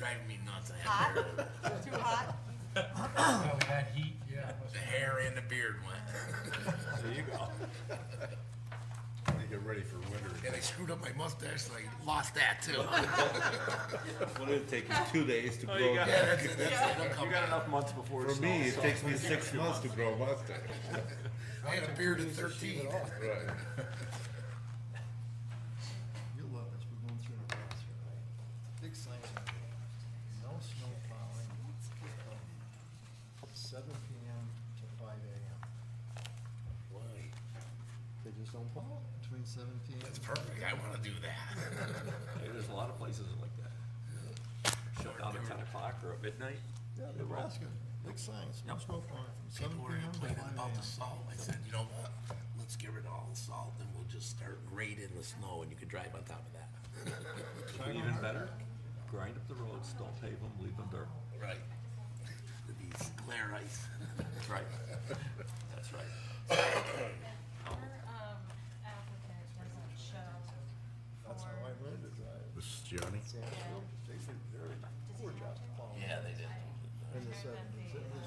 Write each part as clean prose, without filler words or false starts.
driving me nuts. I Hot? had to Too hot? Oh, we had heat, yeah. the hair and the beard went. There you go. You get ready for winter. And I screwed up my mustache, so I lost that too. What did it take you 2 days to Oh, grow? you got, Yeah, that's it. It'll come you got back. enough months before it For me, snows, it so takes me maybe 6 a few months to grow a mustache. I had a beard at 13. Right. You'll love this, we're going through the process here, right? Big signs on there. No snow plowing from 7 PM to 5 AM. Why? They just don't plow between 7 PM. That's perfect. I want to do that. Hey, there's a lot of places like that. Shut down at 10 o'clock or at midnight. Yeah, Nebraska, big signs, no Yep. snow plowing from 7 People were PM to 5 complaining about the AM. salt. I said, you know what? Let's get rid of all the salt, and we'll just start grading the snow, and you can drive on top of that. Even better, grind up the roads, don't pave them, leave them dirt. Right. To be glare ice. That's right. That's right. Our applicant doesn't show That's how for, I learned to drive. This is Gianni. Sandsfield, they did very poor job plowing. Yeah, they did. In the 70s, it was,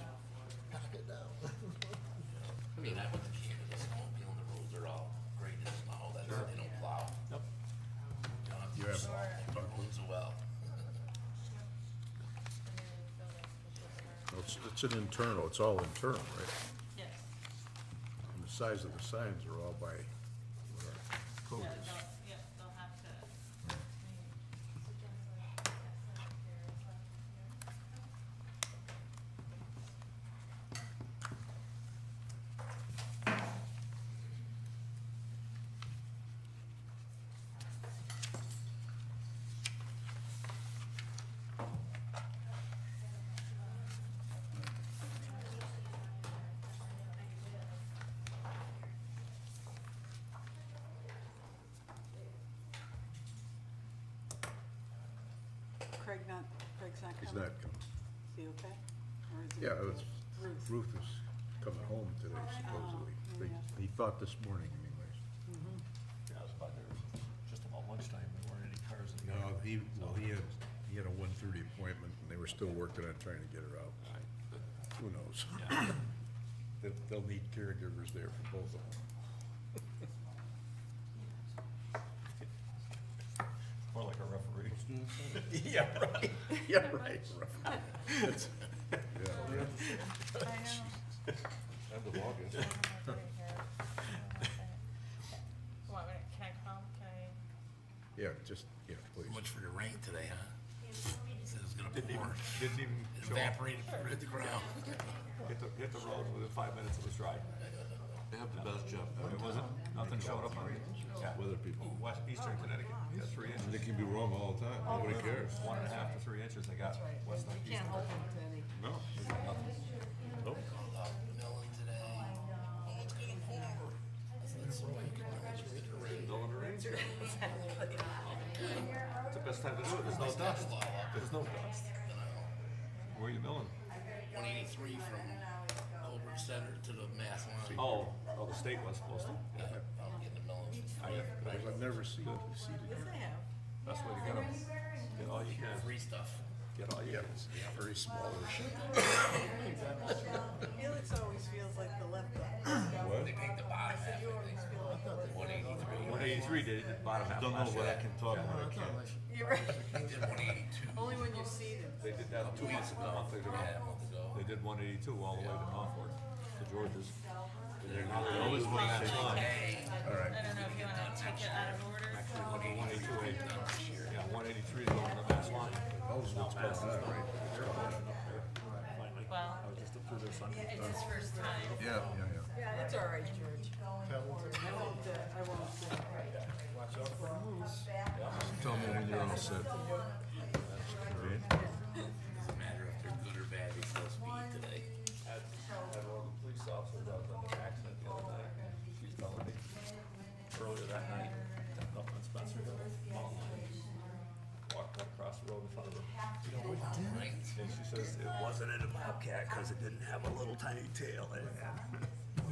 pack it down. I mean, I went to Canada, snowmobile, and the roads are all graded snow, that's why they don't plow. Yep. You don't have to You have- salt, they put roads well. It's an internal, it's all internal, right? yes, And the size of the signs are all by what our code yeah, is. they'll have to. Craig's not He's coming? not coming. Is he okay? Or is he? Yeah, it was, Ruth. Ruth is coming home today supposedly. Oh, They- yeah. He thought this morning anyways. Yeah, it was about there, just about lunchtime, there weren't any cars in the No, yard. he had a 1:30 appointment and they were still working on trying to get her out. Right, but, Who knows? yeah. They'll need caregivers there for both of them. More like a referee. Yeah, right. Yeah, right. It's- yeah. I know. End of August. What, can I come, can I? Yeah, just, yeah, please. Much for the rain today, huh? Said it was gonna Didn't pour. even It show up. evaporated, hit the ground. Hit the road within 5 minutes it was dry. They have the best job. It wasn't, nothing showed up on it. Yeah. Weather people. West, eastern Connecticut, got 3 inches. They can be wrong all the time. Nobody cares. 1.5 to 3 inches they got. West, You eastern. can't hold him to any. No. Nothing. Nope. Called out Millen today. Oh, it's gonna pour. I said, "So you can manage to make it rain." Middle of the rain. It's the best time to do it. There's no It's dust. all up. There's no dust. You know, Where are you milling? 183 from Colbert Center to the Mass line. Oh, the state was supposed to. Yeah, I'm getting the Millen. I've never seen it seated. Yes, they have. Best way to get them. Get all you can. Free stuff. Get all you Yeah, can. very smallish. Felix always feels like the left guy. What? They take the bottom half, You I always think. feel like the left 183. 183 did it, bottom half. Don't know last what year. I can talk about. I can't. You're right. They did 182 Only when you're seated. They did that 2 weeks ago, a month ago. yeah, a month ago. They did 182 all the way to Norfolk, to George's. They always want to say, Hey, all right. I don't know if you wanna take it out of order. Actually, 182, yeah, 183 going to the Mass line. That was what's going on, right? Finally, Well, I was just up through there Sunday. it's his first time. Yeah, yeah, yeah. Yeah, it's all right, George. I won't, Watch out for the moose. Tell me when you're all set. doesn't matter if they're good or bad, they still speed today. Had one of the police officers out on the accident the other night. She's telling me earlier that night, up in Spencer Hill, mountain line, walked right across the road in front of her. Right? And she says it wasn't in a Bobcat because it didn't have a little tiny tail in it.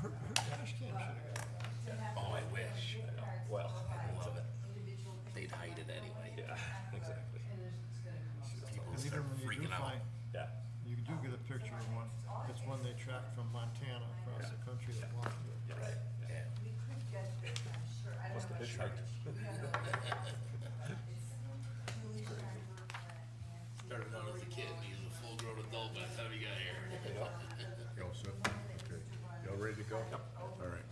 Her dash cam should've got it. Oh, I wish. Well, I love it. They'd hide it anyway. yeah, exactly. People Leave it start taken out. find, Yeah. you do get a picture of one. It's one they tracked from Montana across the country that walked through. Yes. Yeah. What's the hitchhike? Started out as a kid, and he was a full-grown adult by the time he got here. You all set? Okay. Y'all ready to go? All right.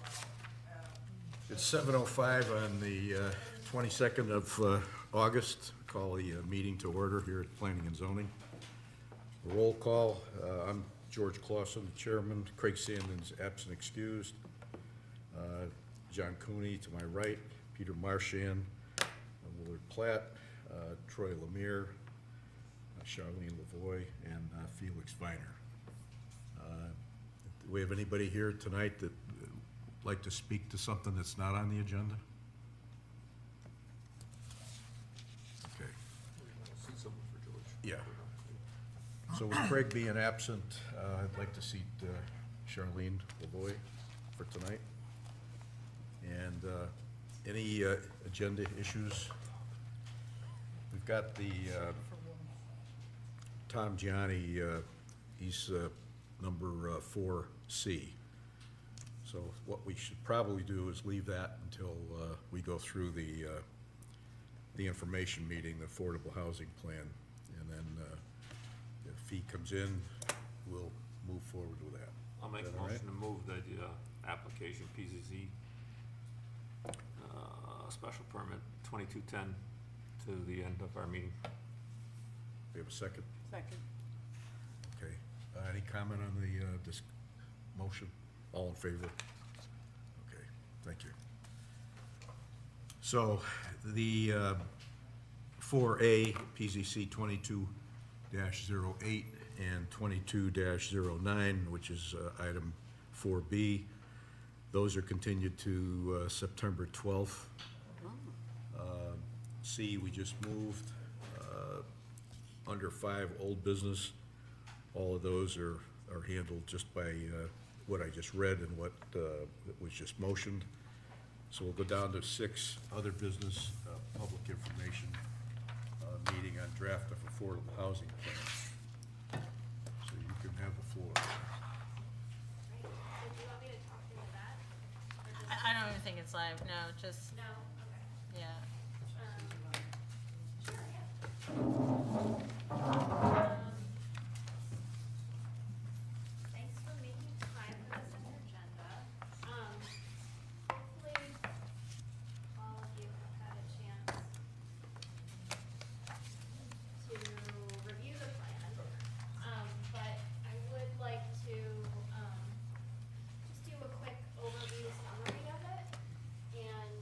It's 7:05 on the 22nd of August. Call the meeting to order here at Planning and Zoning. Roll call. I'm George Clausen, the chairman. Craig Sandon's absent excused. John Cooney to my right. Peter Marchand, Willard Platt, Troy Lemire, Charlene Lavoie, and Felix Viner. Do we have anybody here tonight that would like to speak to something that's not on the agenda? Okay. See something for George. Yeah. So with Craig being absent, I'd like to seat Charlene Lavoie for tonight. And any agenda issues? We've got the Tom Gianni, he's number 4C. So what we should probably do is leave that until we go through the information meeting, the affordable housing plan. And then if he comes in, we'll move forward with that. I'll make Is a that all right? motion to move the application PZZ, special permit 2210 to the end of our meeting. We have a second? Second. Okay. Any comment on the this motion? All in favor? Okay, thank you. So the 4A PZC 22-08 and 22-09, which is item 4B, those are continued to September 12th. C, we just moved. Under 5, old business, all of those are handled just by what I just read and what was just motioned. So we'll go down to 6, other business, public information, meeting on draft of affordable housing plan. So you can have the floor. Right, so do you want me to talk into that? Or just- I don't even think it's live, no, just, No, okay. yeah. Sure, yeah. Thanks for making time for this on your agenda. Hopefully, all of you have had a chance to review the plan. But I would like to, just do a quick overview summary of it. And,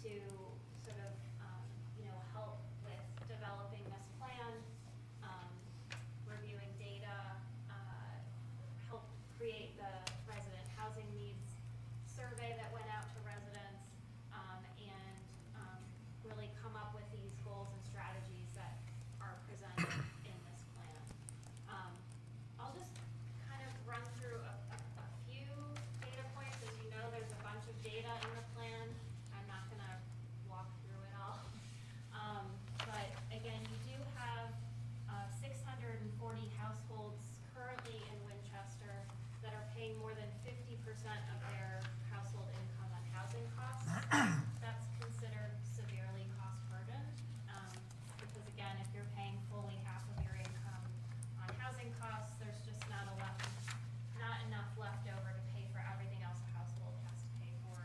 to sort of, help with developing this plan, reviewing data, help create the resident housing needs survey that went out to residents, and really come up with these goals and strategies that are presented in this plan. I'll just kind of run through a few data points. As you know, there's a bunch of data in the plan. I'm not gonna walk through it all. But again, you do have 640 households currently in Winchester that are paying more than 50% of their household income on housing costs. That's considered severely cost burdened, because again, if you're paying fully half of your income on housing costs, there's just not enough left over to pay for everything else a household has to pay for.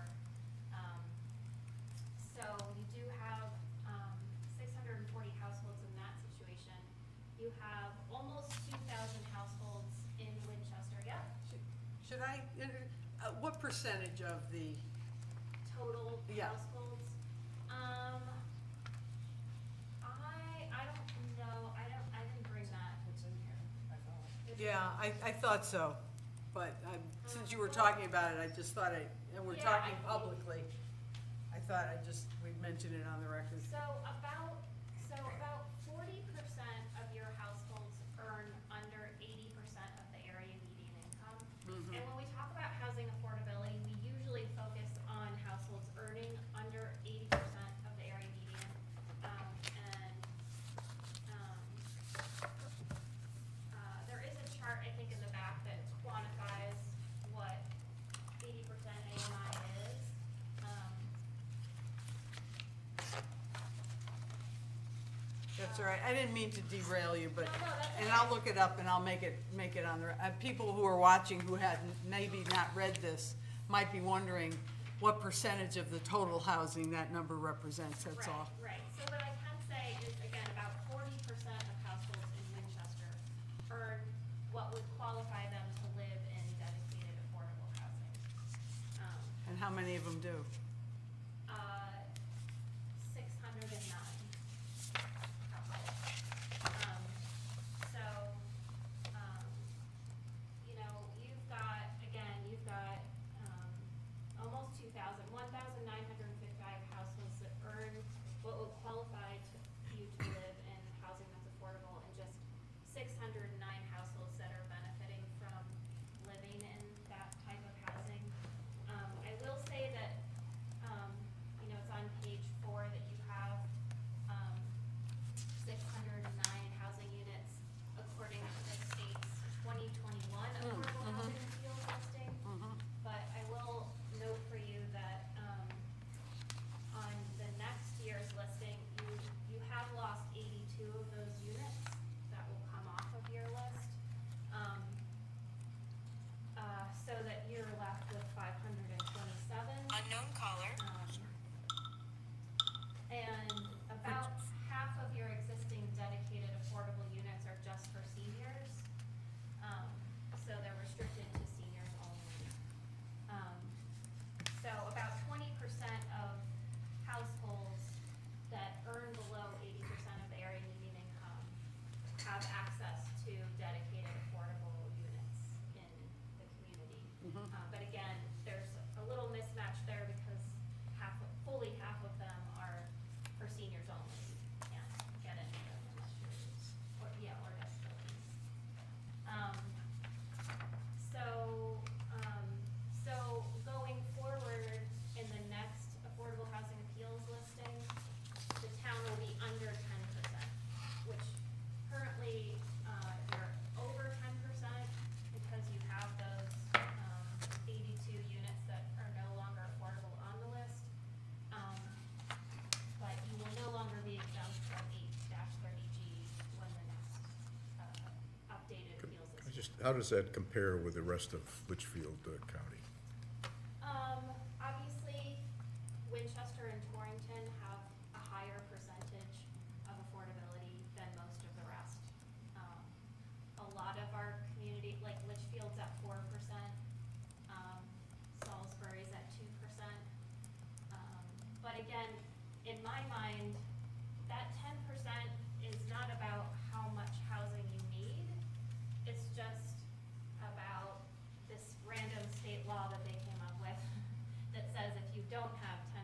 So you do have 640 households in that situation. You have almost 2,000 households in Winchester. Yep. Should I, what percentage of the, Total Yeah. households. I don't know. I didn't bring that. it's in here, I thought. It's- Yeah, I thought so, but since you were talking about it, I just thought and we're Yeah, talking I think- publicly, I thought we'd mention it on the record. So about 40% of your households earn under 80% of the area median income. And when we talk about housing affordability, we usually focus on households earning under 80% of the area median. There is a chart, I think, in the back that quantifies what 80% AMI is. That's all right, I didn't mean to derail you, but, No, that's and okay. I'll look it up and I'll make it on the, people who are watching who had maybe not read this might be wondering what percentage of the total housing that number represents, that's all. Right. So what I can say is, again, about 40% of households in Winchester earn what would qualify them to live in dedicated affordable housing. And how many of them do? 609 households. So, you've got almost 2,000, 1,955 households that earn what would qualify you to live in housing that's affordable, and just 609 households that are benefiting from living in that type of housing. I will say that, it's on page 4 that you have 609 housing units according to the state's 2021 affordable housing appeals listing. But I will note for you that on the next year's listing, you have lost 82 of those units that will come off of your list. So that you're left with 527. Unknown caller. And about half of your existing dedicated affordable units are just for seniors. So they're restricted to seniors only. So about 20% of households that earn below 80% of the area median income have access to dedicated affordable units in the community. But again, there's a little mismatch there because fully half of them are for seniors only. You can't get into them unless or disabilities. So going forward in the next affordable housing appeals listing, the town will be under 10%, which currently, you're over 10% because you have those, 82 units that are no longer affordable on the list. But you will no longer be exempt from 8-30G when the next, updated appeals listing. How does that compare with the rest of Litchfield County? Obviously, Winchester and Torrington have a higher percentage of affordability than most of the rest. A lot of our community, like Litchfield's at 4%, Salisbury's at 2%. But again, in my mind, that 10% is not about how much housing you need. It's just about this random state law that they came up with that says if you don't have 10%,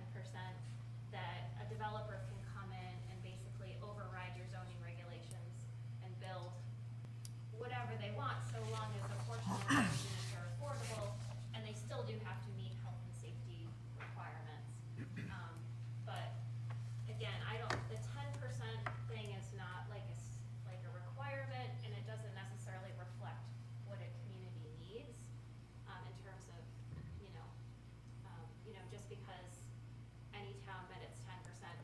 that a developer can come in and basically override your zoning regulations and build whatever they want, so long as a portion of those units are affordable, and they still do have to meet health and safety requirements. But again, the 10% thing is not like a requirement, and it doesn't necessarily reflect what a community needs, in terms of, just because any town met its 10%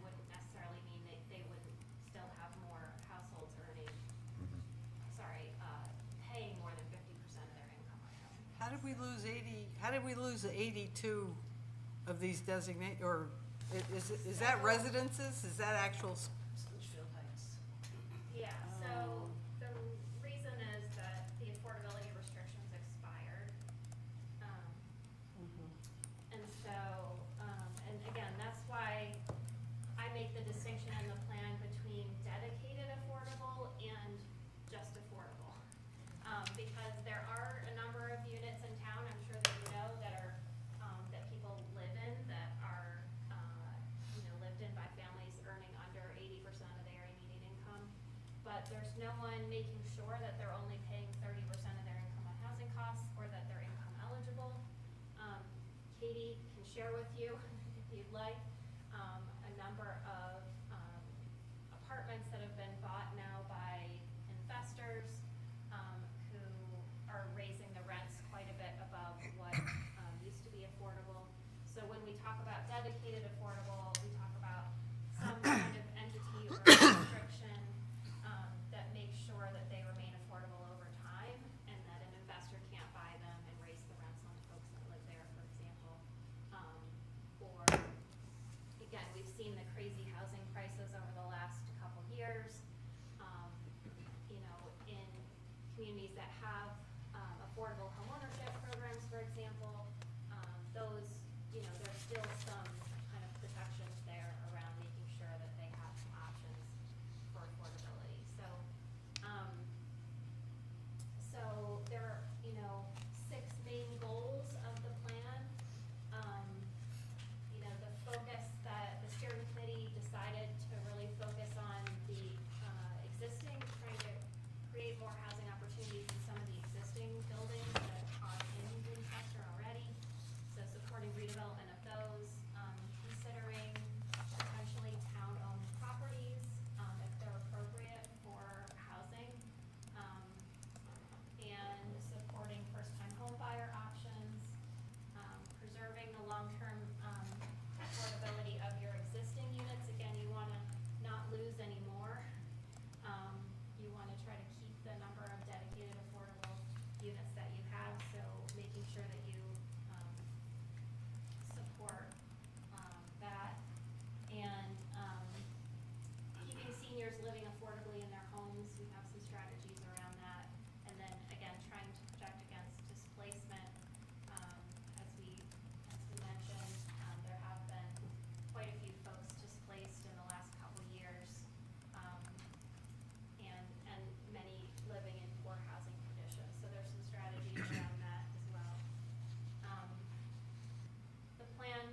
wouldn't necessarily mean they wouldn't still have more households earning, paying more than 50% of their income on housing. How did we lose 82 of these designate, or is that residences? Is that actual? Yeah, so the reason is that the affordability restrictions expired. And so, and again, that's why I make the distinction in the plan between dedicated affordable and just affordable. Because there are a number of units in town, I'm sure that you know, that are, that people live in, that are, lived in by families earning under 80% of their immediate income. But there's no one making sure that they're only paying 30% of their income on housing costs, or that they're income eligible. Katie can share with you, if you'd like, a number of apartments that have been bought now by investors, who are raising the rents quite a bit above what used to be affordable. So when we talk about dedicated affordable, we talk about some kind of entity or restriction that makes sure that they remain affordable over time, and that an investor can't buy them and raise the rents on the folks that live there, for example. Or, again, we've seen the crazy housing prices over the last couple years. In communities that have affordable homeownership programs, for example, those, there's still some kind of protections there around making sure that they have some options for affordability. So, there are, 6 main goals of the plan. The focus that the steering committee decided to really focus on the existing, trying to create more housing opportunities in some of the existing buildings that are in Winchester already. So supporting redevelopment of those, considering potentially town-owned properties, if they're appropriate for housing, and supporting first-time home buyer options, preserving the long-term affordability of your existing units. Again, you want to not lose any more. You want to try to keep the number of dedicated affordable units that you have, so making sure that you support that, and keeping seniors living affordably in their homes. We have some strategies around that, and then again, trying to protect against displacement. As we mentioned, there have been quite a few folks displaced in the last couple years, and many living in poor housing conditions. So there's some strategies around that as well. The plan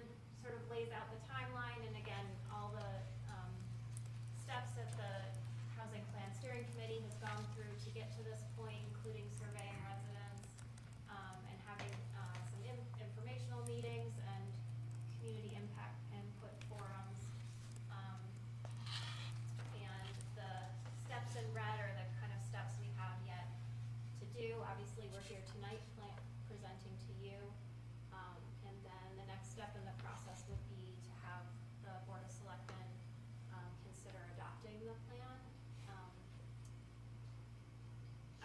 sort of lays out the timeline, and again, all the steps that the Housing Plan Steering Committee has gone through to get to this point, including surveying residents, and having some informational meetings and community impact input forums. And the steps in red are the kind of steps we have yet to do. Obviously, we're here tonight presenting to you. And then the next step in the process would be to have the Board of Selectmen consider adopting the plan.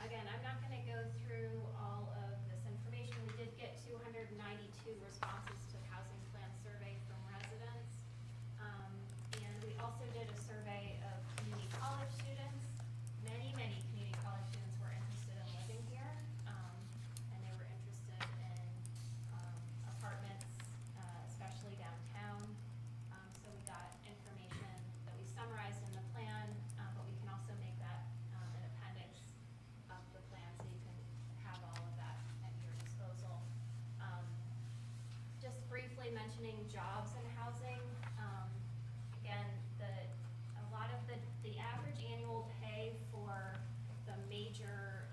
Again, I'm not going to go through all of this information. We did get 292 responses to the housing plan survey from residents. And we also did a survey of community college students. Many community college students were interested in living here, and they were interested in apartments, especially downtown. So we got information jobs and housing, again, a lot of the average annual pay for the major,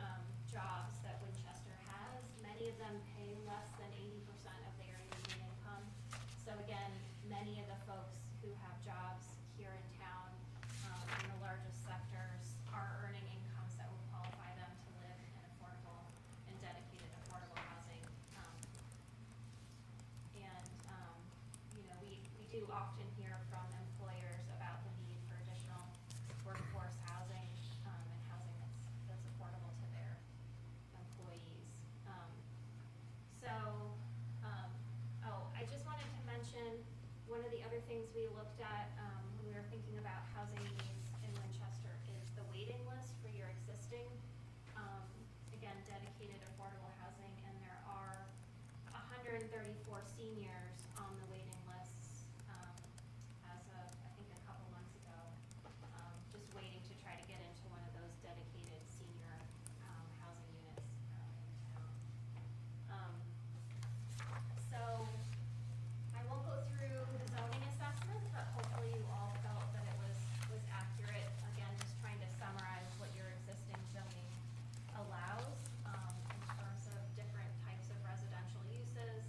jobs that Winchester has, many of them pay less than 80% of their median income. So again, many of the folks who have jobs here in town, in the largest sectors are earning incomes that will qualify them to live in affordable and dedicated affordable housing. We do often hear from employers about the need for additional workforce housing, and housing that's affordable to their employees. I just wanted to mention, one of the other things we looked at, when we were thinking about housing needs in Winchester is the waiting list for your existing, again, dedicated affordable housing, and there are 134 seniors on the waiting list, as of, I think, a couple months ago, just waiting to try to get into one of those dedicated senior, housing units, in town. So, I won't go through the zoning assessment, but hopefully you all felt that it was accurate. Again, just trying to summarize what your existing zoning allows, in terms of different types of residential uses.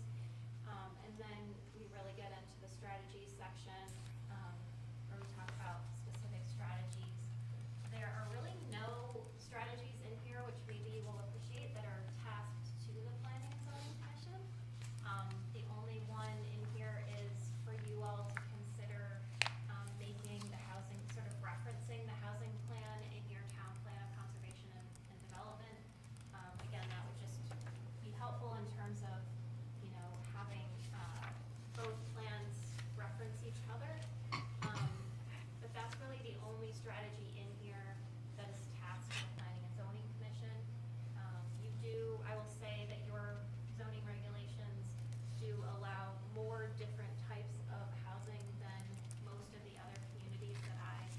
And then we really get into the strategies section, where we talk about specific strategies. There are really no strategies in here, which maybe you will appreciate, that are tasked to the Planning and Zoning Commission. The only one in here is for you all to consider, making the housing, sort of referencing the housing plan in your town plan of conservation and development. Again, that would just be helpful in terms of, having, both plans reference each other. But that's really the only strategy in here that is tasked to the Planning and Zoning Commission. I will say that your zoning regulations do allow more different types of housing than most of the other communities that I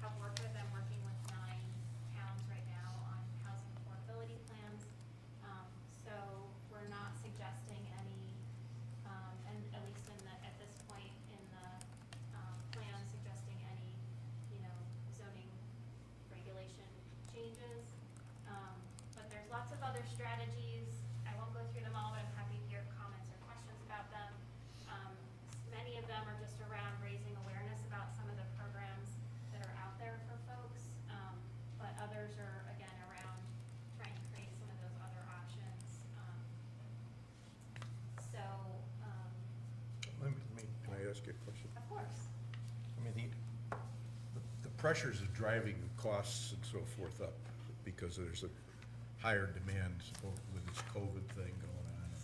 have worked with. I'm working with 9 towns right now on housing affordability plans. So we're not suggesting any, and at least at this point in the, plan, suggesting any, zoning regulation changes. But there's lots of other strategies. I won't go through them all, but I'm happy to hear comments or questions about them. Many of them are just around raising awareness about some of the programs that are out there for folks. But others are, again, around trying to create some of those other options. Can I ask you a question? Of course. I mean, the pressures of driving costs and so forth up because there's a higher demand with this COVID thing going on, and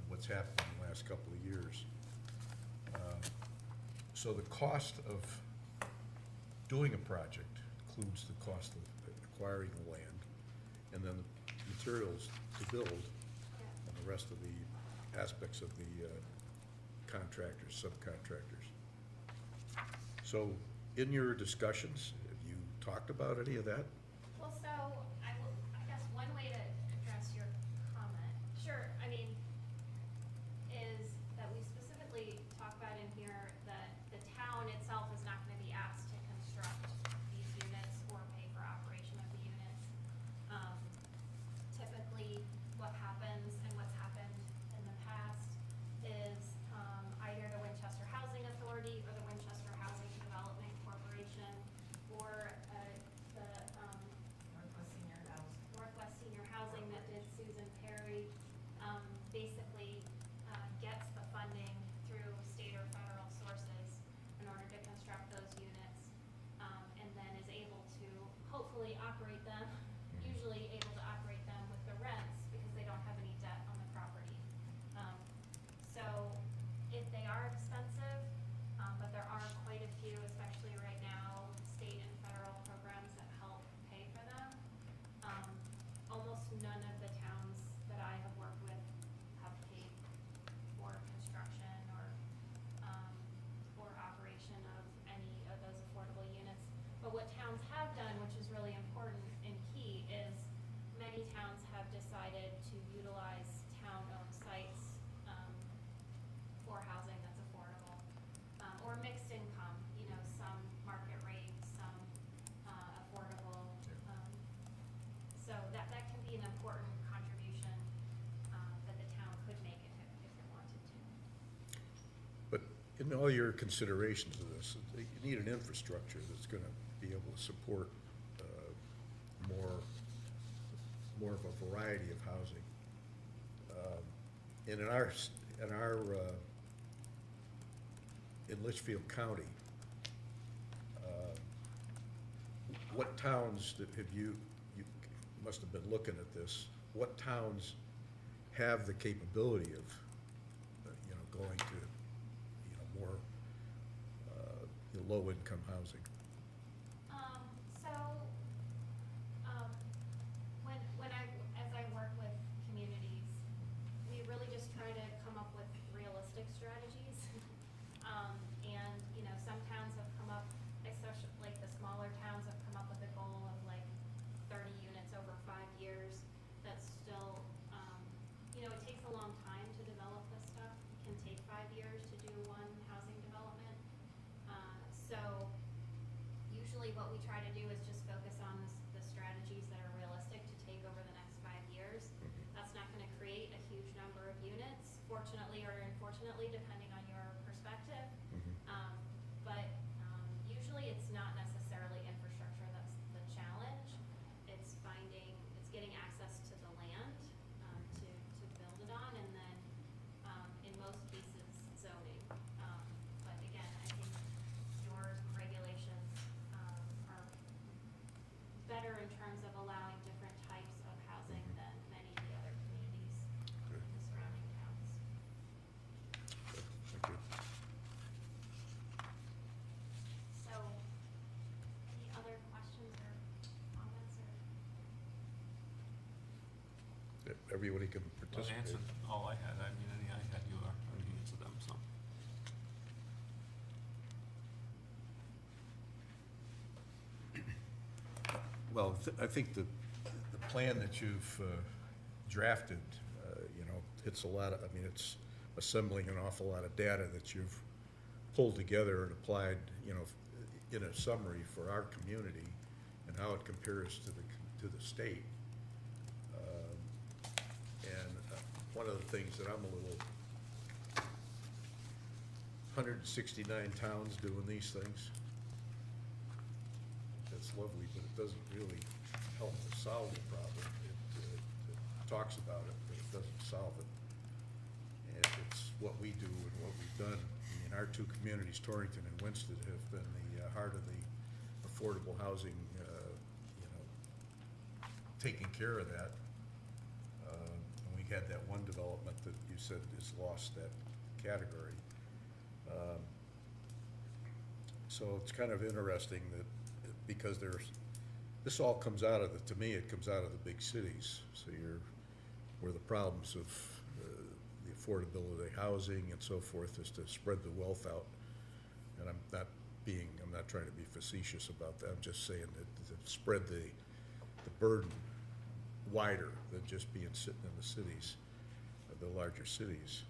what's happened in the last couple of years. So the cost of doing a project includes the cost of acquiring the land and then the materials to build and the rest of the aspects of the contractors, subcontractors. So in your discussions, have you talked about any of that? Well, so I guess one way to address your comment, sure, is that we specifically talk about in here that the town itself is not gonna be asked to construct these units or pay for operation of the units. Typically, what happens and what's happened in the past is, either the Winchester Housing Authority or the Winchester Housing Development Corporation or, the, Northwest Senior Housing that did Susan Perry, basically, gets the funding through state or federal sources in order to construct those units, and then is able to hopefully operate them, usually able to operate them with the rents because they don't have any debt on the property. So if they are expensive, but there are quite a few, especially right now, state and federal programs that help pay for them. Almost none of the towns that I have worked with have paid for construction or operation of any of those affordable units. But what towns have done, which is really important and key, is many towns have decided be an important contribution, that the town could make if it wanted to. But in all your considerations of this, you need an infrastructure that's gonna be able to support more of a variety of housing. And in Litchfield County, what towns that have you must have been looking at this, what towns have the capability of, going to, more, low-income housing? As I work with communities, we really just try to come up with realistic strategies. And, some towns have come up, especially like the smaller towns have come up with a goal of like 30 units over 5 years. That's still, it takes a long time to develop this stuff. It can take 5 years to do one housing development. So usually what we try to do is just focus on the strategies that are realistic to take over the next 5 years. That's not gonna create a huge number of units, fortunately or unfortunately, depending on your perspective. But usually it's not necessarily infrastructure that's the challenge. It's getting access to the land to build it on, and then in most cases zoning. But again, I think your regulations are better in terms of allowing different types of housing than many of the other communities in the surrounding towns. Thank you. So, any other questions or comments or? Everybody can Well, participate. answered all I had, I had you answer them, so. Well, I think the plan that you've drafted, hits a lot of, it's assembling an awful lot of data that you've pulled together and applied, in a summary for our community and how it compares to the state. And one of the things that I'm a little, 169 towns doing these things. That's lovely, but it doesn't really help to solve the problem. It talks about it, but it doesn't solve it. And it's what we do and what we've done. Our two communities, Torrington and Winston, have been the heart of the affordable housing, taking care of that. And we had that one development that you said has lost that category. So it's kind of interesting that, because this all comes out of to me, it comes out of the big cities. So where the problems of the affordability of housing and so forth is to spread the wealth out. And I'm not trying to be facetious about that. I'm just saying that to spread the burden wider than just being sitting in the cities, the larger cities.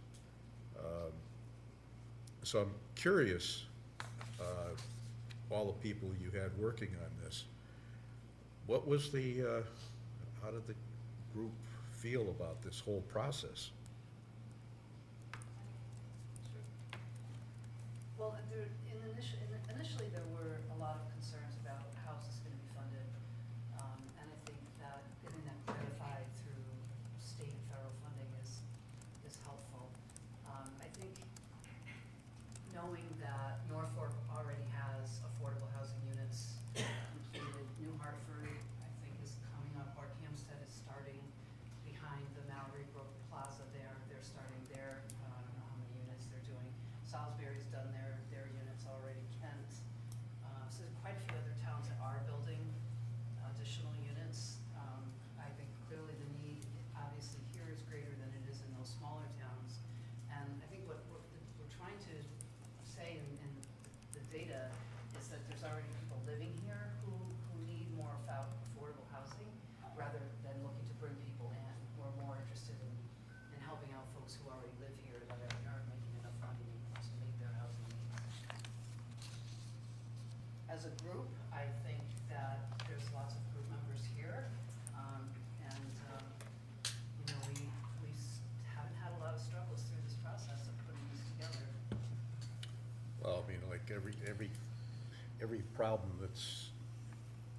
So I'm curious, all the people you had working on this, what was how did the group feel about this whole process? Well, initially there were a lot of concerns about how is this going to be funded, and I think that getting that clarified through state and federal funding is helpful. I think knowing that Norfolk already has affordable housing units completed, New Hartford I think is coming up, or Hampstead is starting behind the Mallory Brook Plaza there. They're starting there. I don't know how many units they're doing. Salisbury's done their units already, Kent. So there's quite a few other towns that are building additional units. I think clearly the need, obviously here is greater than it is in those smaller towns. And I think what we're trying to say in the data is that there's already people living here who need more affordable housing, rather than looking to bring people in. We're more interested in helping out folks who already live here that aren't making enough money to meet their housing needs. As a group, I think that there's lots of group members here, and every problem that's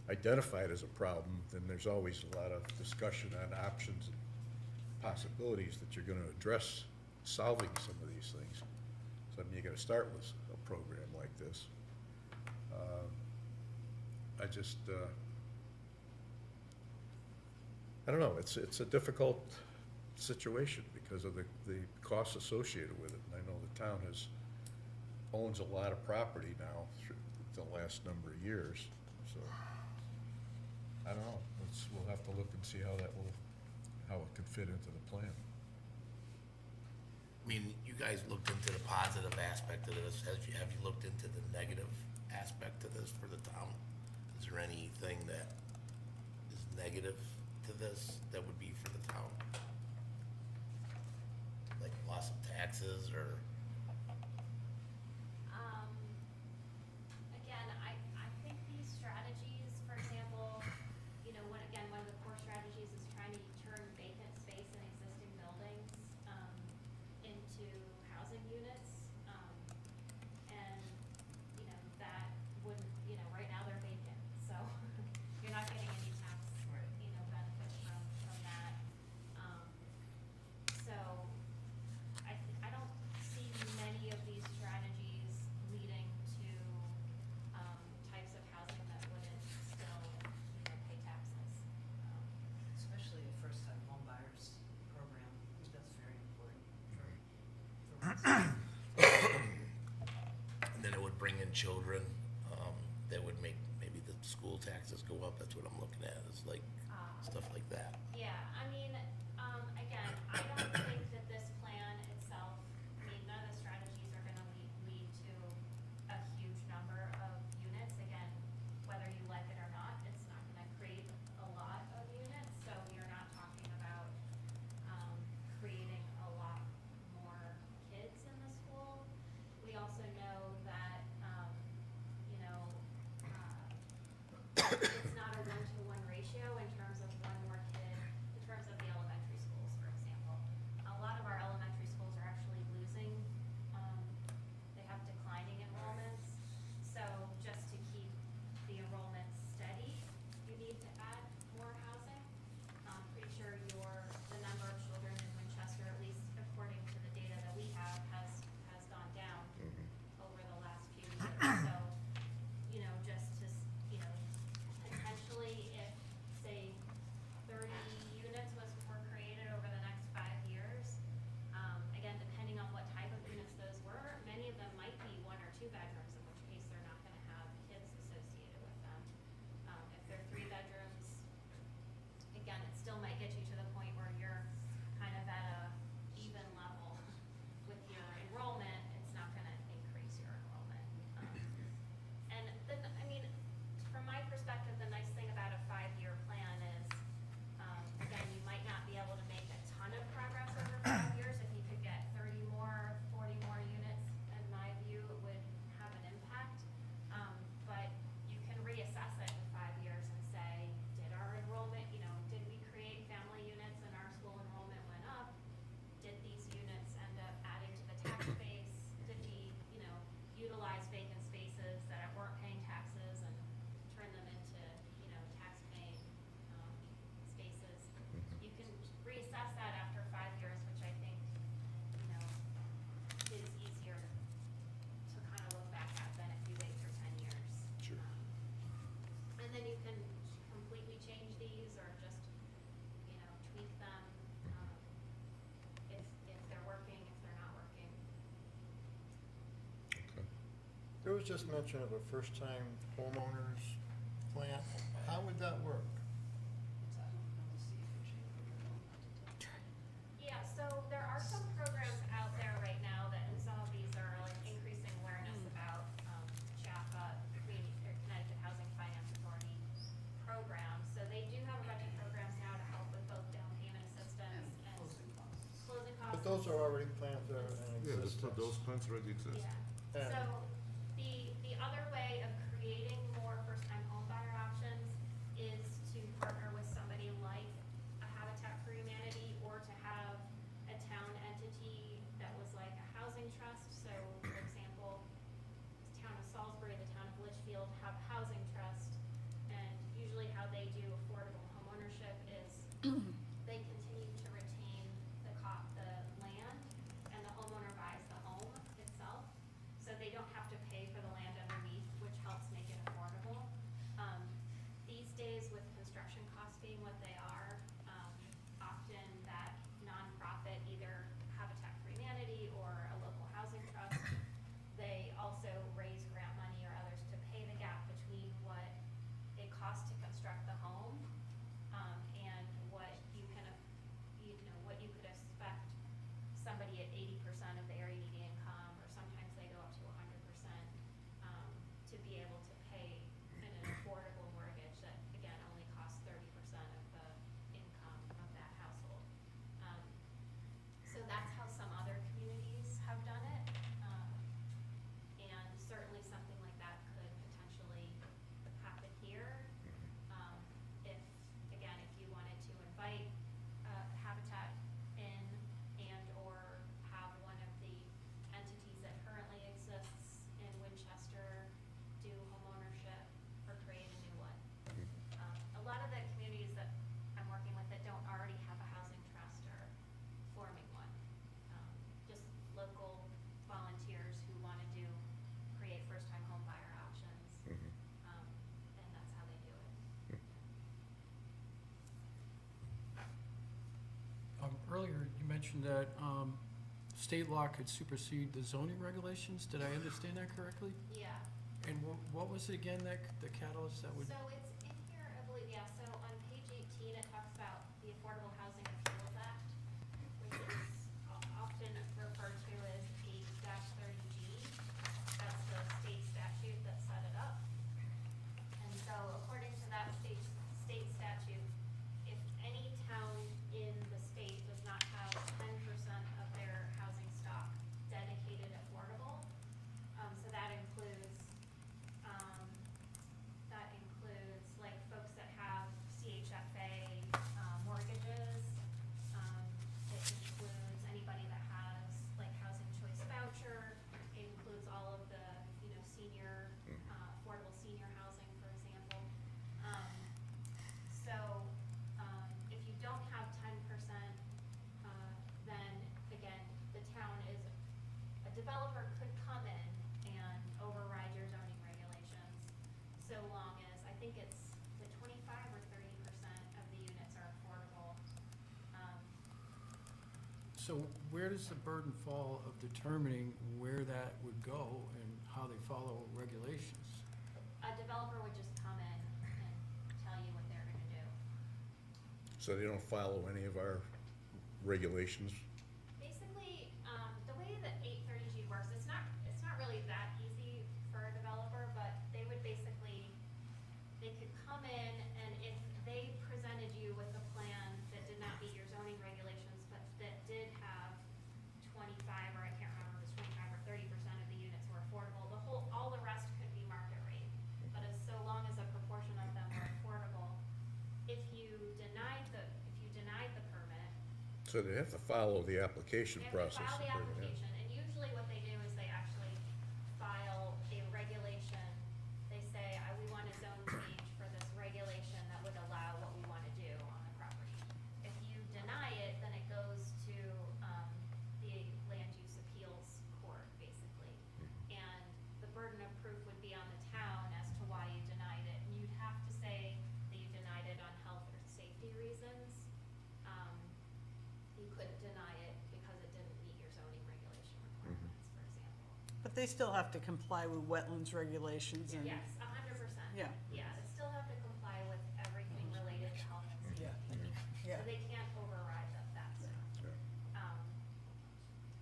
identified as a problem, then there's always a lot of discussion on options and possibilities that you're gonna address solving some of these things. So I mean, you gotta start with a program like this. I don't know, it's a difficult situation because of the costs associated with it. And I know the town owns a lot of property now through the last number of years, so. I don't know, we'll have to look and see how it can fit into the plan. I mean, you guys looked into the positive aspect of this. Have you looked into the negative aspect of this for the town? Is there anything that is negative to this that would be for the town? Like loss of taxes or? Again, I think these strategies, for example, you know, one of the core strategies is trying to turn vacant space in existing buildings, into housing units. And, you know, that wouldn't, you know, right now they're vacant, so you're not getting any tax, you know, benefit from that. So I don't see many of these strategies leading to, types of housing that wouldn't still, you know, pay taxes. Especially a first-time home buyers program, that's very important for And then it would bring in children, that would make maybe the school taxes go up. That's what I'm looking at, is like stuff like that. Yeah, I mean, again, I don't think that this plan itself, I mean, none of the strategies are gonna lead to a huge number of units. Again, whether you like it or not, it's not gonna create a lot of units, so you're not talking about, creating a lot more kids in the school. We also know that, you know, it's not a one-to-one ratio in terms of one more kid, in terms of the elementary schools, for example. A lot of our elementary schools are actually losing, they have declining enrollments. So just to keep the enrollment steady, you need to add more housing. I'm pretty sure the number of children in Winchester, at least according to the data that we have, has gone down over the last few years. So, you know, just to, you know, potentially if, say, 30 units were created over the next 5 years, again, depending on what type of units those were, many of them might be 1 or 2 bedrooms, in which case they're not gonna have kids associated with them. If they're 3 bedrooms, again, it still might get you to the point where you're kind of at a even level with your enrollment. It's not gonna increase your enrollment. And then, I mean, from my perspective, the nice thing about a 5-year plan is, again, you might not be able to make a ton of progress over 5 years. If you could get 30 more, 40 more units, in my view, it would have an impact. But you can reassess it in 5 years and say, did our enrollment, you know, did we create family units and our school enrollment went up? Did these units end up adding to the tax base? Did we, you know, utilize vacant spaces that weren't paying taxes and turn them into, you know, tax-paying, spaces? You can reassess that after 5 years, which I think, you know, is easier to kind of look back at than if you wait for 10 years. Sure. And then you can completely change these or just, you know, tweak them, if they're working, if they're not working. Okay. There was just mention of a first-time homeowners plan. How would that work? Yeah, so there are some programs out there right now that, and some of these are like increasing awareness about, CHAPA, Connecticut Housing Finance Authority programs. So they do have a bunch of programs now to help with both down payment assistance and closing costs. But those are already plans that are in Yeah, existence. those plans already exist. Yeah, And- so the other way of creating more first-time home buyer options is to partner with somebody like a Habitat for Humanity, or to have a town entity that was like a housing trust. So, for example, the town of mentioned that state law could supersede the zoning regulations. Did I understand that correctly? Yeah. And what was it again, that the catalyst that would? So it's in here, I believe, yeah, so on page 18, it talks about the Affordable Housing Appeals Act, which is often referred to as 8-30G. That's the state statute that set it up. And so according to that state statute, if any town in the state does not have 10% of their housing stock dedicated affordable, so that includes like folks that have CHFA mortgages. It includes anybody that has like housing choice voucher. It includes all of the, senior, affordable senior housing, for example. If you don't have 10%, then again, the town a developer could come in and override your zoning regulations, so long as, I think it's the 25 or 30% of the units are affordable. So where does the burden fall of determining where that would go and how they follow regulations? A developer would just come in and tell you what they're gonna do. So they don't follow any of our regulations? Basically, the way that 830G works, it's not really that easy for a developer, but they could come in, and if they presented you with a plan that did not meet your zoning regulations, but that did have 25, or I can't remember if it was 25 or 30% of the units were affordable, all the rest could be market rate. But so long as a proportion of them were affordable, if you denied the permit, So they have to follow the application they have to process. file the to bring it in. application, and usually what they do is they actually file a regulation. They say, we want a zone change for this regulation that would allow what we want to do on the property. If you deny it, then it goes to the land use appeals court, basically. And the burden of proof would be on the town as to why you denied it. And you'd have to say that you denied it on health or safety reasons. You couldn't deny it because it didn't meet your zoning regulation requirements, for example. But they still have to comply with wetlands regulations and. Yes, 100%. Yeah. Yeah, they still have to comply with everything related to health and safety. Yeah. So they can't override that stuff.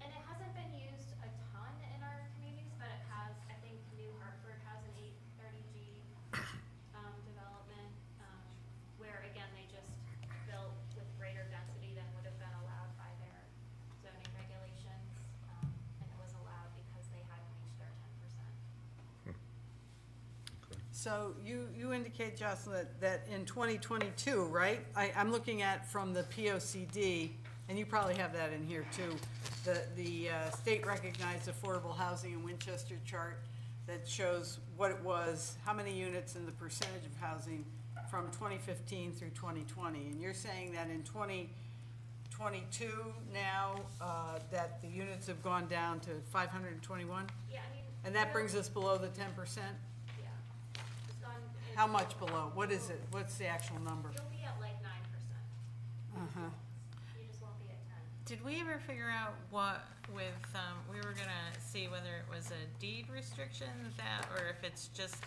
And it hasn't been used a ton in our communities, but it has, I think New Hartford has an 830G development, where again, they just built with greater density than would have been allowed by their zoning regulations. And it was allowed because they hadn't reached their 10%. So you indicate, Jocelyn, that in 2022, right? I'm looking at from the POCD, and you probably have that in here too, the state recognized affordable housing in Winchester chart that shows what it was, how many units and the percentage of housing from 2015 through 2020. And you're saying that in 2022 now, that the units have gone down to 521? Yeah, I mean. And that brings us below the 10%? Yeah. It's gone. How much below? What is it? What's the actual number? You'll be at like 9%. Uh-huh. You just won't be at 10. Did we ever figure out what with, we were gonna see whether it was a deed restriction or if it's just,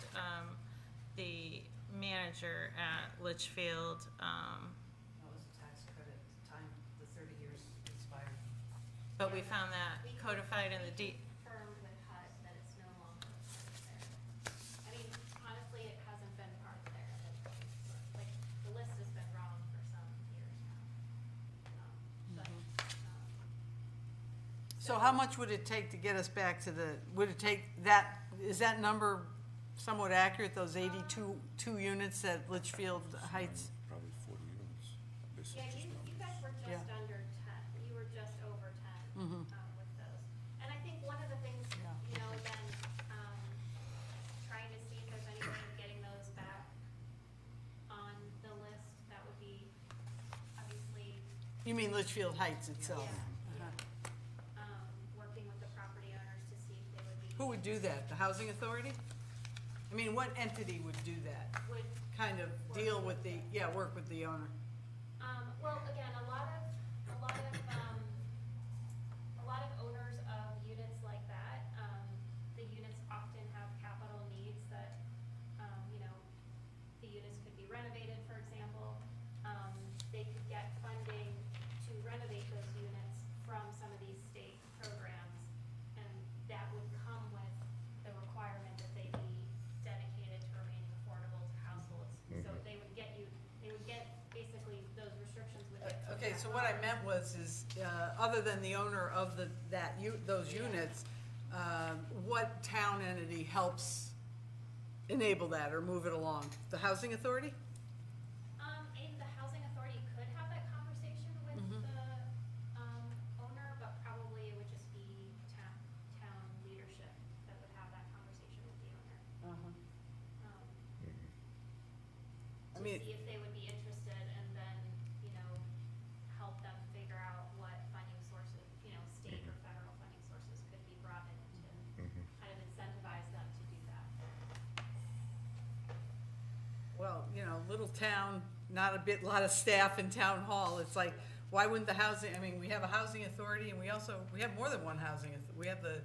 the manager at Litchfield, That was a tax credit time, the 30 years expired. but we found that codified in the deed. Confirmed with HUD that it's no longer part there. I mean, honestly, it hasn't been part there. Like, the list has been wrong for some years now. So how much would it take to get us back to would it take is that number somewhat accurate, those 82 units at Litchfield Heights? Probably 40 units. This is Yeah, just you guys were Yeah. just under 10. You were just over 10 with those. And I think one of the things, again, trying to see if there's any way of getting those back on the list, that would be obviously You mean Litchfield Heights itself? working with the property owners to see if they would be. Who would do that? The Housing Authority? I mean, what entity would do that? Would, Kind of deal with work with the owner? well, again, a lot of a lot of owners of units like that, the units often have capital needs that, you know, the units could be renovated, for example. They could get funding to renovate those units from some of these state programs, and that would come with the requirement that they be dedicated to remaining affordable to households. So they would get basically those restrictions would get. Okay, so what I meant was, other than the owner of those units, what town entity helps enable that or move it along? The housing authority? And the housing authority could have that conversation with the, owner, but probably it would just be town leadership that would have that conversation with the owner. I To mean, see if they would be interested, and then, you know, help them figure out what funding sources, you know, state or federal funding sources could be brought in to kind of incentivize them to do that. well, you know, little town, not lot of staff in town hall. It's like, why wouldn't the housing, I mean, we have a housing authority, and we have more than one housing. We have the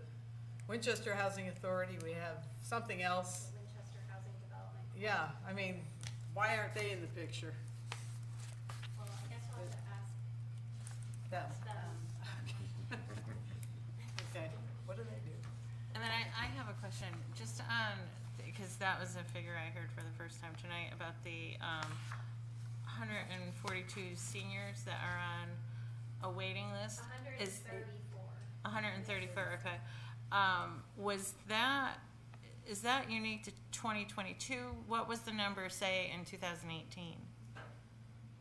Winchester Housing Authority, we have something else. The Winchester Housing Development. Yeah, I mean, why aren't they in the picture? Well, I guess we'll have to ask Them. them. Okay, what do they do? And then I have a question, just on, because that was a figure I heard for the first time tonight about the 142 seniors that are on a waiting list. 134. 134, okay. Is that unique to 2022? What was the number, say, in 2018?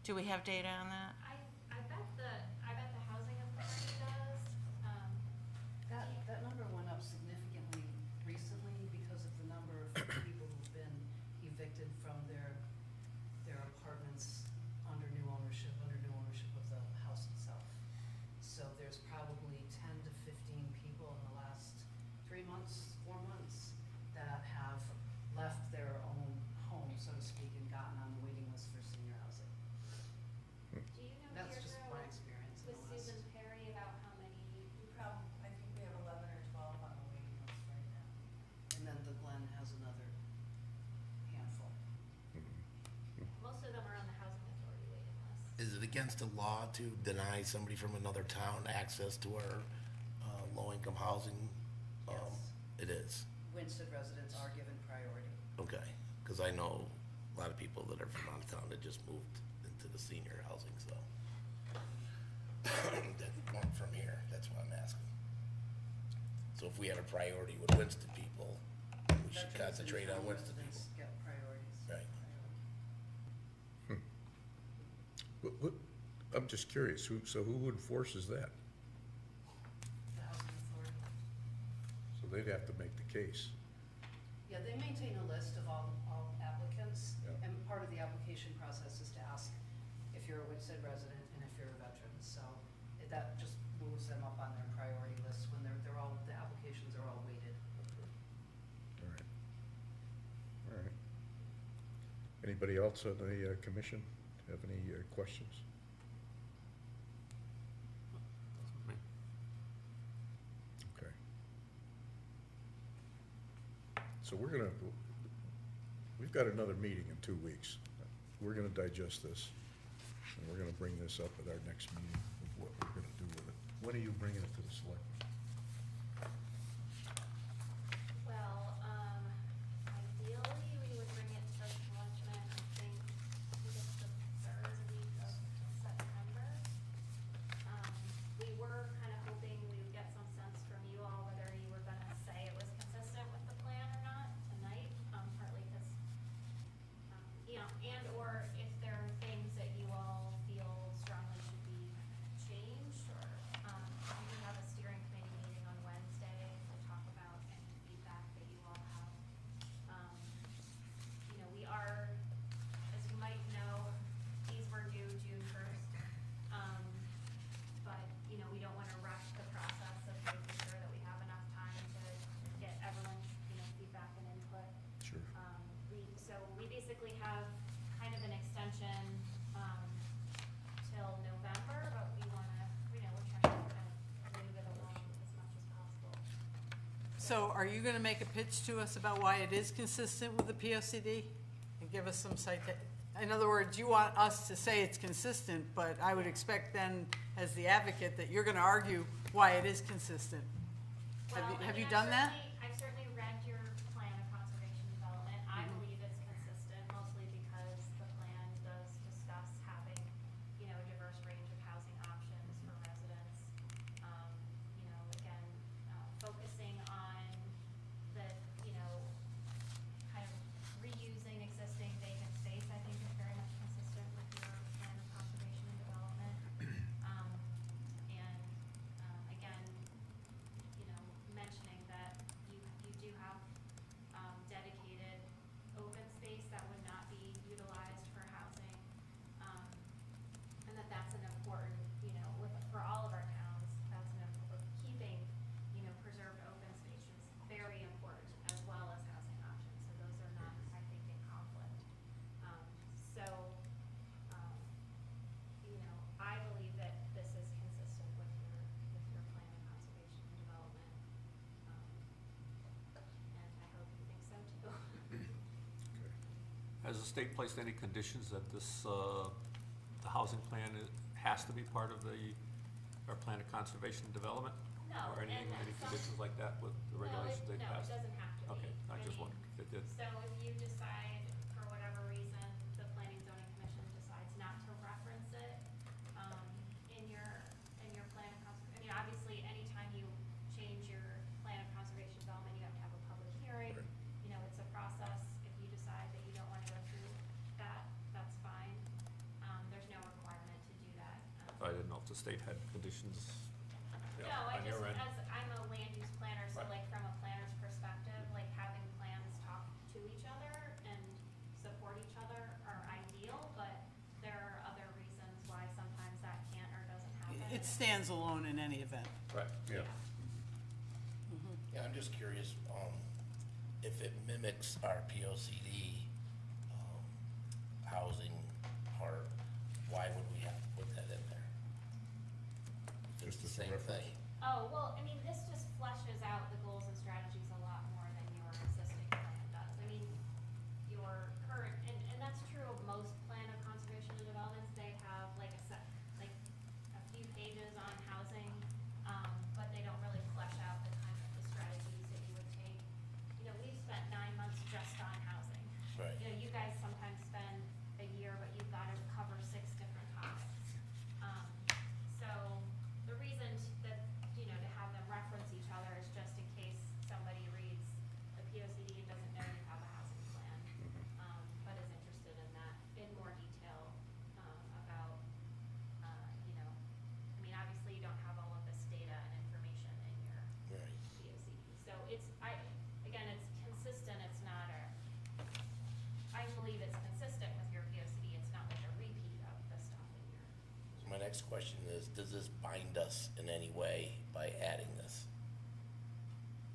Do we have data on that? I bet the housing authority does. That number went up significantly recently because of the number of people who've been evicted from their apartments under new ownership of the house itself. So there's probably 10 to 15 people in the last 3 months, 4 months that have left their own home, so to speak, and gotten on the waiting list for senior housing. Do you know, That's just Deirdre, my experience in with the last. Susan Perry about how many? I think we have 11 or 12 on the waiting list right now. And then the Glen has another handful. Most of them are on the housing authority waiting list. Is it against the law to deny somebody from another town access to our low-income housing? Yes. It is, Winston residents are given priority. okay, because I know a lot of people that are from out of town that just moved into the senior housing, so. That weren't from here, that's what I'm asking. So if we had a priority with Winston people, we should Veterans and concentrate on town Winston residents people. Get priorities. Right. I'm just curious, who enforces that? The housing authority. So they'd have to make the case. Yeah, they maintain a list of all applicants, Yeah. and part of the application process is to ask if you're a Winston resident and if you're a veteran. So that just moves them up on their priority list when the applications are all weighted. All right. All right. Anybody else on the commission have any questions? Okay. So we've got another meeting in 2 weeks. We're gonna digest this, and we're gonna bring this up at our next meeting, of what we're gonna do with it. When are you bringing it to the selectmen? Well, ideally, we would bring it to Selectmen, I think it's the third week of September. We were kind of hoping we would get some sense from you all whether you were gonna say it was consistent with the plan or not tonight, partly because, you know, and or if there are things that you all feel strongly should be changed, or, we have a steering committee meeting on Wednesday to talk about any feedback that you all have. You know, we are, as you might know, these were due June 1st. But, you know, we don't wanna rush the process of making sure that we have enough time to get everyone's, you know, feedback and input. Sure. So we basically have kind of an So are you gonna make a pitch to us about why it is consistent with the POCD? And give us some in other words, you want us to say it's consistent, but I would expect then, as the advocate, that you're gonna argue why it is consistent. Well, Have you I've done that? I've certainly read your plan of conservation development. I believe it's consistent, mostly because the plan does discuss having, a diverse range of housing options for residents. Again, focusing on the, kind of reusing existing vacant space, I think is very much consistent with your plan of conservation and development. Again, mentioning that you do have dedicated open space that would not be utilized for housing, and that's an important, for all of our towns, that's keeping, preserved open spaces very important, as well as housing options, so those are not, I think, in conflict. I believe that this is consistent with your plan of conservation and development. And I hope you think so too. Has the state placed any conditions that this, the housing plan has to be part of our plan of conservation and development? No, Or any conditions like that with the regulations they No, it passed? doesn't have to be. Okay, I just wondered if it did. So if you decide, for whatever reason, the Planning Zoning Commission decides not to reference it, in your plan of obviously, anytime you change your plan of conservation development, you have to have a public hearing. Right. It's a process. If you decide that you don't want to go through that, that's fine. There's no requirement to do that. I didn't know if the state had conditions, No, on your end. I'm a land use planner, so Right. like from a planner's perspective, like having plans talk to each other and support each other are ideal, but there are other reasons why sometimes that can't or doesn't happen. It stands alone in any event. Right. Yeah. Yeah, I'm just curious, if it mimics our POCD, housing part, why would we have to put that in there? If it's Just the as a same reference. thing. Oh, well, this just fleshes out the goals and strategies a lot more than your existing plan does. Your current, and that's true of most plan of conservation and developments, they have like a few pages on housing, but they don't really flesh out the kind of the strategies that you would take. We've spent 9 months just on housing. Right. You guys sometimes spend a year, but you've got to cover 6 different topics. So the reason that, to have them reference each other is just in case somebody reads the POCD and doesn't know you have a housing plan, but is interested in that in more detail, about, obviously you don't have all of this data and information in your Right. POCD. So again, it's consistent, it's not I believe it's consistent with your POCD, it's not like a repeat of the stuff in your. So my next question is, does this bind us in any way by adding this?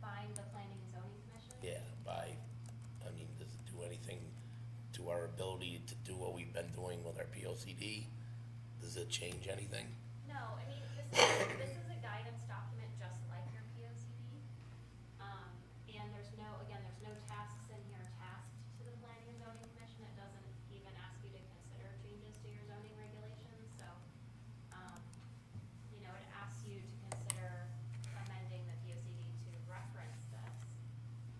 Bind the Planning and Zoning Commission? Yeah, does it do anything to our ability to do what we've been doing with our POCD? Does it change anything? No, this is a guidance document just like your POCD. And there's no tasks in here tasked to the Planning and Zoning Commission. It doesn't even ask you to consider changes to your zoning regulations, so, it asks you to consider amending the POCD to reference this.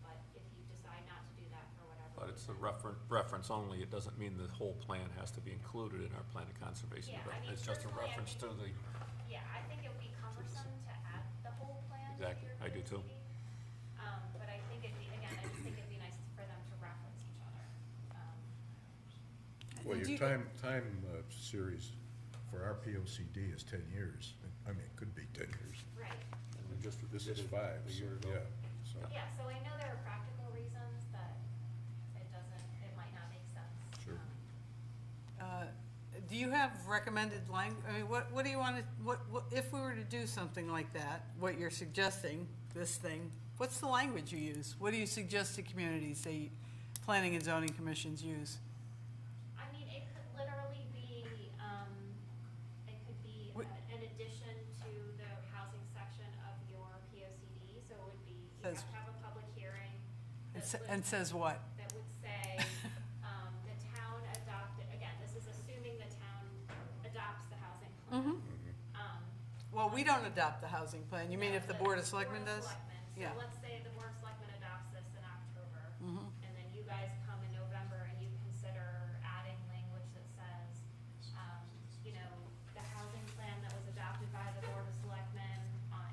But if you decide not to do that for whatever But it's a reason- reference only, it doesn't mean the whole plan has to be included in our plan of conservation. Yeah, development. It's just a personally, reference to the, Yeah, I think it would be cumbersome to add the whole plan to Exactly, your I do too. POCD. But I think I just think it'd be nice for them to reference each other. Well, Do your you- time series for our POCD is 10 years. It could be 10 years. Right. and we just This did is it 5, a so, year ago. yeah, so. Yeah, so I know there are practical reasons that it might not make sense. Sure. Do you have recommended what do you want to, what, if we were to do something like that, what you're suggesting, this thing, what's the language you use? What do you suggest to communities, planning and zoning commissions use? It could literally be, it could be What- an addition to the housing section of your POCD, so it would be, Says- have to have a public hearing. that would- And says what? That would say, the town adopted, again, this is assuming the town adopts the housing plan. Well, we don't adopt the housing plan. You mean if the Board of Selectmen Board of does? Selectmen. Yeah. So let's say the Board of Selectmen adopts this in October, and then you guys come in November and you consider adding language that says, you know, the housing plan that was adopted by the Board of Selectmen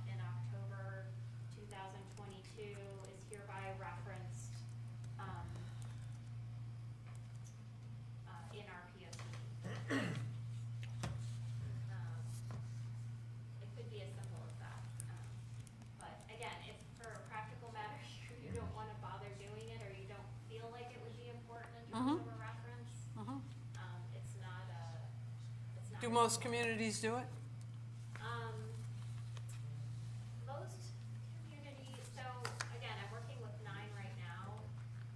in October 2022 is hereby referenced in our POC. It could be as simple as that. But again, if for a practical matter, you don't wanna bother doing it, or you don't feel like it would be important in terms of a reference, it's not Do most communities do it? Most communities, so again, I'm working with 9 right now.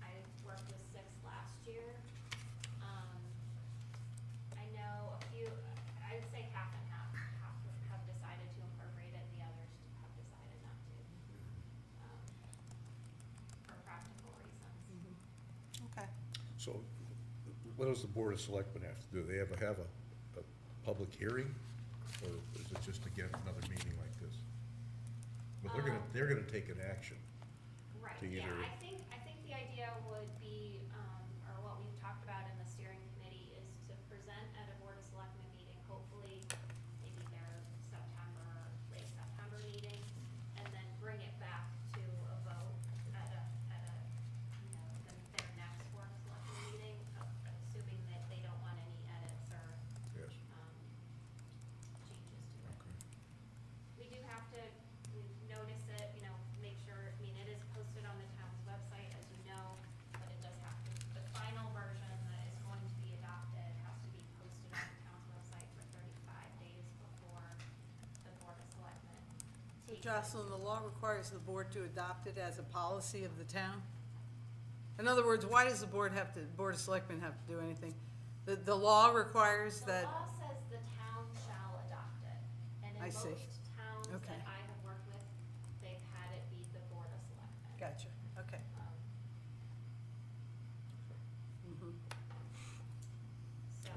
I worked with 6 last year. I know a few, I would say half and half, have decided to incorporate it, the others have decided not to. For practical reasons. Okay. So what does the Board of Selectmen have to do? They have a public hearing, or is it just to get another meeting like this? But they're gonna take an action. Right, To yeah, either- I think the idea would be, or what we've talked about in the steering committee is to present at a Board of Selectmen meeting, hopefully maybe their September, late September meeting, and then bring it back to a vote at a, you know, their next Board of Selectmen meeting, assuming that they don't want any edits or, Yes. changes to it. Okay. We do have to, we notice it, you know, make sure, I mean, it is posted on the town's website, as you know, but it does have to, the final version that is going to be adopted has to be posted on the town's website for 35 days before the Board of Selectmen takes it. Jocelyn, the law requires the board to adopt it as a policy of the town? In other words, why does the Board of Selectmen have to do anything? The law requires The that, law says the town shall adopt it, and in I see. most towns Okay. that I have worked with, they've had it be the Board of Selectmen. gotcha, okay. So,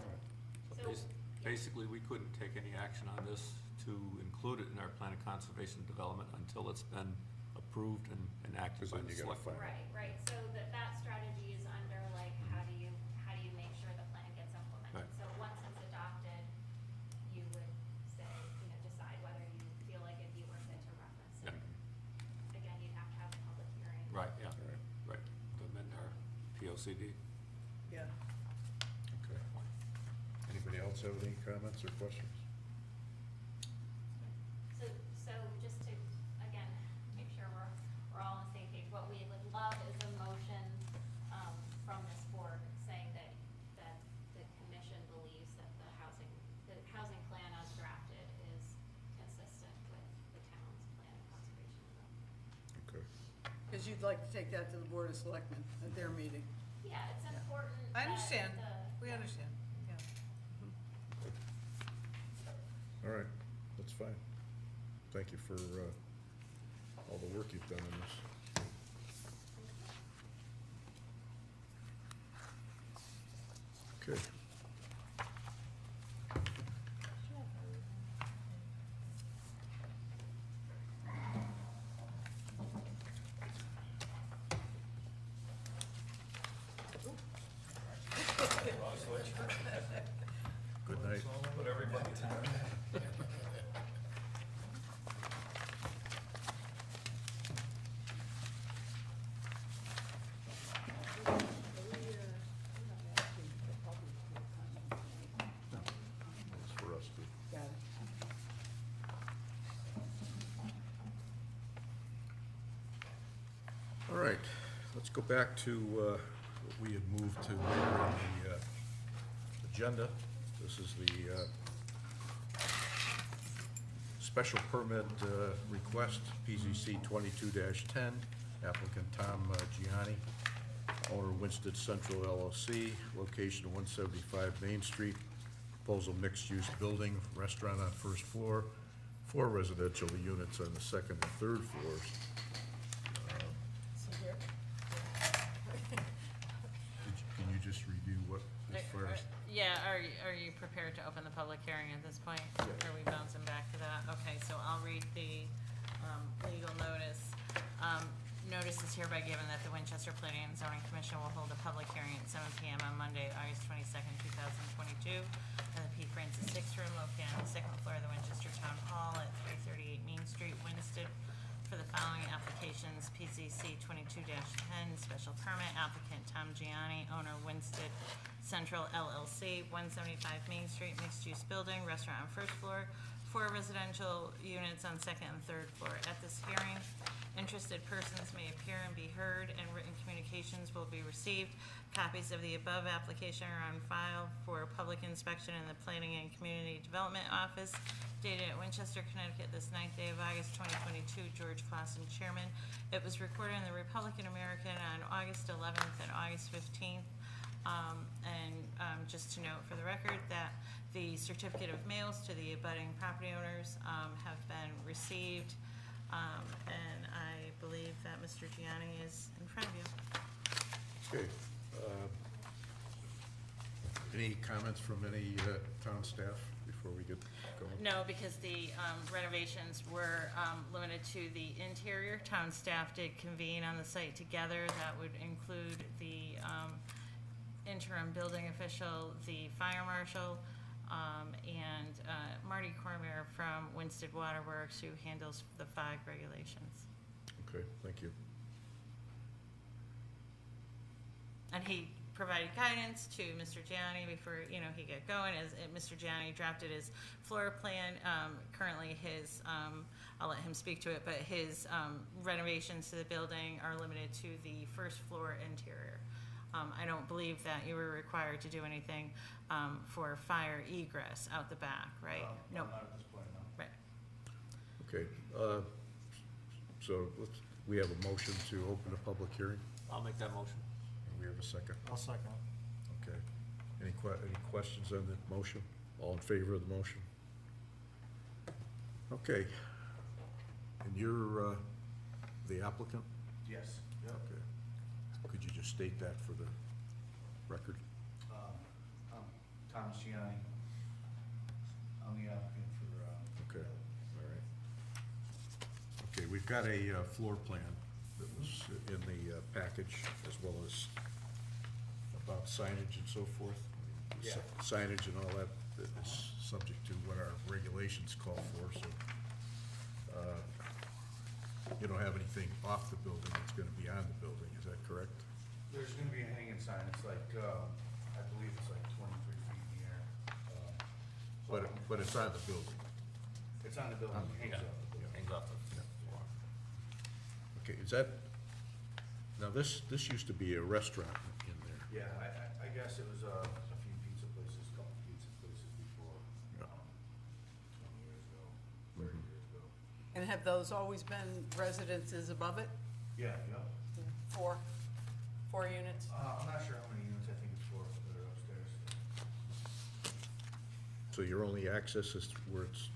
So so, basically, we couldn't take any action on this to include it in our plan of conservation development until it's been approved and enacted Because by then the you gotta select. find- right, so that strategy is under like, how do you make sure the plan gets implemented? Right. So once it's adopted, you would say, you know, decide whether you feel like it'd be worth it to reference it. Again, you'd have to have a public hearing. Right, yeah, Right. right, to amend our POCD. Yeah. Okay. Anybody else have any comments or questions? So just to, again, make sure we're all on the same page, what we would love is a motion, from this board saying that the commission believes that the housing plan as drafted is consistent with the town's plan of conservation development. Okay. Because you'd like to take that to the Board of Selectmen at their meeting. Yeah, it's important I that understand. the- We understand, yeah. All right, that's fine. Thank you for all the work you've done on this. Okay. Good night. Put everybody to That's for us to. Got it. All right, let's go back to what we had moved to later on the agenda. This is the special permit request, PZC 22-10, applicant Tom Gianni, owner Winston Central LLC, location 175 Main Street, proposal mixed-use building, restaurant on first floor, 4 residential units on the second and third floors. prepared to open the public hearing at this point? Are we bouncing back to that? Okay, so I'll read the legal notice. Notice is hereby given that the Winchester Planning and Zoning Commission will hold a public hearing at 7 PM on Monday, August 22nd, 2022, in the P. Francis 6 room located on the second floor of the Winchester Town Hall at 338 Main Street, Winston, for the following applications: PZC 22-10, special permit, applicant Tom Gianni, owner Winston Central LLC, 175 Main Street, mixed-use building, restaurant on first floor, 4 residential units on second and third floor. At this hearing, interested persons may appear and be heard, and written communications will be received. Copies of the above application are on file for public inspection in the Planning and Community Development Office, dated at Winchester, Connecticut, this 9th day of August 2022, George Clausen, Chairman. It was recorded in the Republican American on August 11th and August 15th. Just to note for the record that the certificate of mails to the abutting property owners have been received. And I believe that Mr. Gianni is in front of you. Okay. Any comments from any town staff before we get going? No, because the renovations were limited to the interior. Town staff did convene on the site together. That would include the interim building official, the fire marshal, and Marty Cormier from Winston Waterworks, who handles the fog regulations. Okay, thank you. And he provided guidance to Mr. Gianni before, he got going, as Mr. Gianni drafted his floor plan. Currently his, I'll let him speak to it, but his renovations to the building are limited to the first floor interior. I don't believe that you were required to do anything for fire egress out the back, right? No. Not at this point, no. Right. Okay, so we have a motion to open a public hearing. I'll make that motion. We have a second. I'll second. Okay. Any questions on the motion? All in favor of the motion? Okay. And you're the applicant? Yes. Yep. Okay. Could you just state that for the record? I'm Tom Gianni. I'm the applicant for, Okay, all right. Okay, we've got a floor plan that was in the package, as well as about signage and so forth. Yeah. Signage and all that is subject to what our regulations call for, so you don't have anything off the building that's gonna be on the building, is that correct? There's gonna be a hanging sign, it's like, I believe it's like 23 feet in the air. But it's on the building. It's on the building, On the- hangs yeah. off the building. Hangs off the floor. Okay, is that, now this used to be a restaurant in there. Yeah, I guess it was a few pizza places, a couple pizza places before, Yeah. 20 years ago, 30 Mhm. years ago. And have those always been residences above it? Yeah, yeah. Four units? I'm not sure how many units, I think it's 4 that are upstairs. So your only access is where it's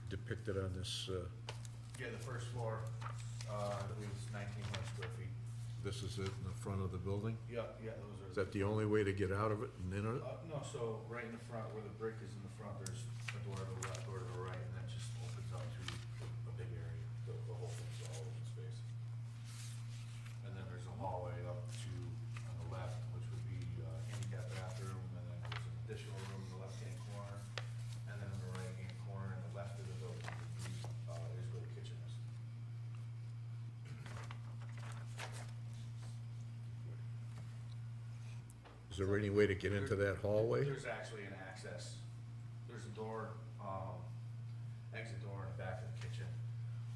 depicted on this, Yeah, the first floor, I believe it's 1,900 square feet. this is it in the front of the building? Yeah, those are. Is that the only way to get out of it and in it? No, so right in the front, where the brick is in the front, there's a door to the left, door to the right, and that just opens up to a big area, the whole thing's all open space. And then there's a hallway up to, on the left, which would be handicap bathroom, and then there's an additional room in the left-hand corner, and then in the right-hand corner, in the left of the building, is where the kitchen is. Is there any way to get into that hallway? There's actually an access, there's a door, exit door in the back of the kitchen.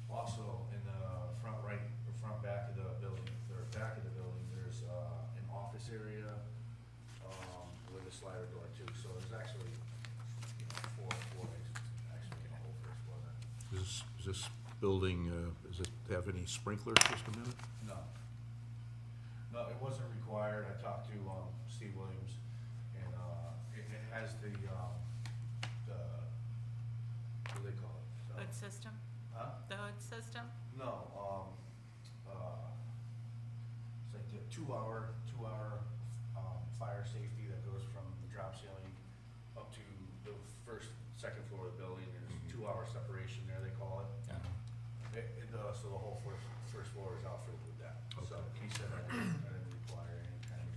Also, in the front right, or front back of the building, or back of the building, there's, an office area, with a slider door too, so there's actually, four exits, actually, in the whole first floor there. Is this building, does it have any sprinkler system in it? No. No, it wasn't required, I talked to, Steve Williams, and, it has the, what do they call it? Hood system? Huh? The hood system? No, it's like the two-hour, fire safety that goes from the drop ceiling up to the first, second floor of the building, there's 2-hour separation there, they call it. Yeah. So the whole first floor is outfitted with that. So he said I didn't require any kind of,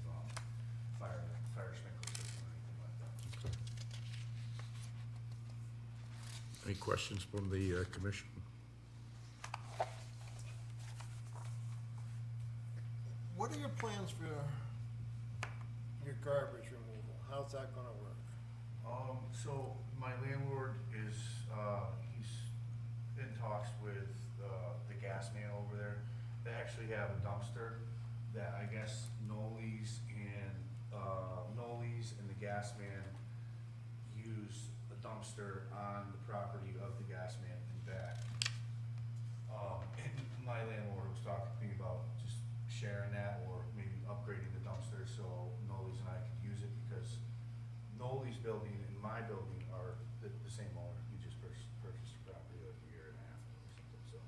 fire sprinkler system or anything like that. Any questions from the commission? What are your plans for your garbage removal? How's that gonna work? So my landlord is, he's in talks with, the gas man over there. They actually have a dumpster that I guess Noli's and the gas man use a dumpster on the property of the gas man and back. And my landlord was talking to me about just sharing that or maybe upgrading the dumpster so Noli's and I could use it, because Noli's building and my building are the same owner. We just purchased the property like a year and a half ago or something, so.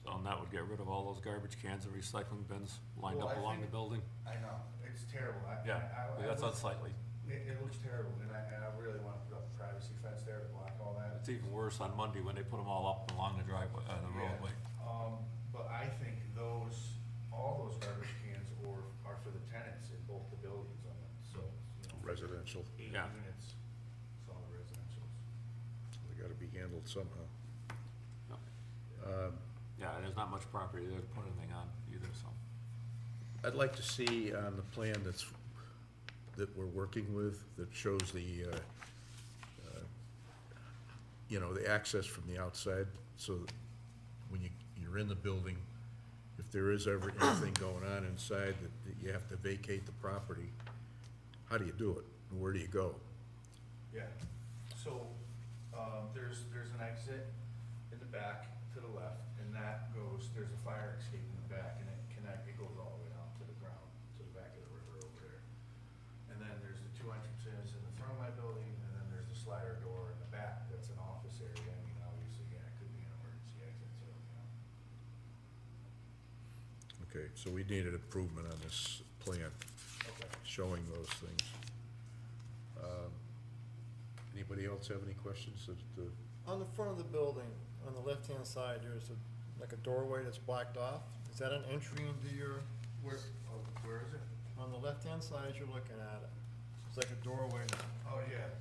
So and that would get rid of all those garbage cans and recycling bins lined Well, up I along the think- building? I know, it's terrible. Yeah, that's unsightly. It looks terrible, and I really wanna put up a privacy fence there to block all that. It's even worse on Monday when they put them all up along the driveway, the Yeah. roadway. But I think all those garbage cans are for the tenants in both the buildings on it, so, you know. Residential, 8 Yeah. units, it's all the residentials. they gotta be handled somehow. Yep. Yeah, there's not much property there to put anything on either, so. I'd like to see on the plan that we're working with, that shows the, the access from the outside, so that when you're in the building, if there is ever anything going on inside that you have to vacate the property, how do you do it? And where do you go? Yeah, so, there's an exit in the back to the left, and there's a fire escape in the back, and it goes all the way down to the ground, to the back of the river over there. And then there's the 2 entrances in the front of my building, and then there's the slider door in the back, that's an office area. I mean, obviously, yeah, it could be an emergency exit, so, Okay, so we need an improvement on this plan, Okay. showing those things. Anybody else have any questions? On the front of the building, on the left-hand side, there's like a doorway that's blocked off. Is that an entry into your, Where is it? on the left-hand side as you're looking at it? It's like a doorway. Oh, yeah.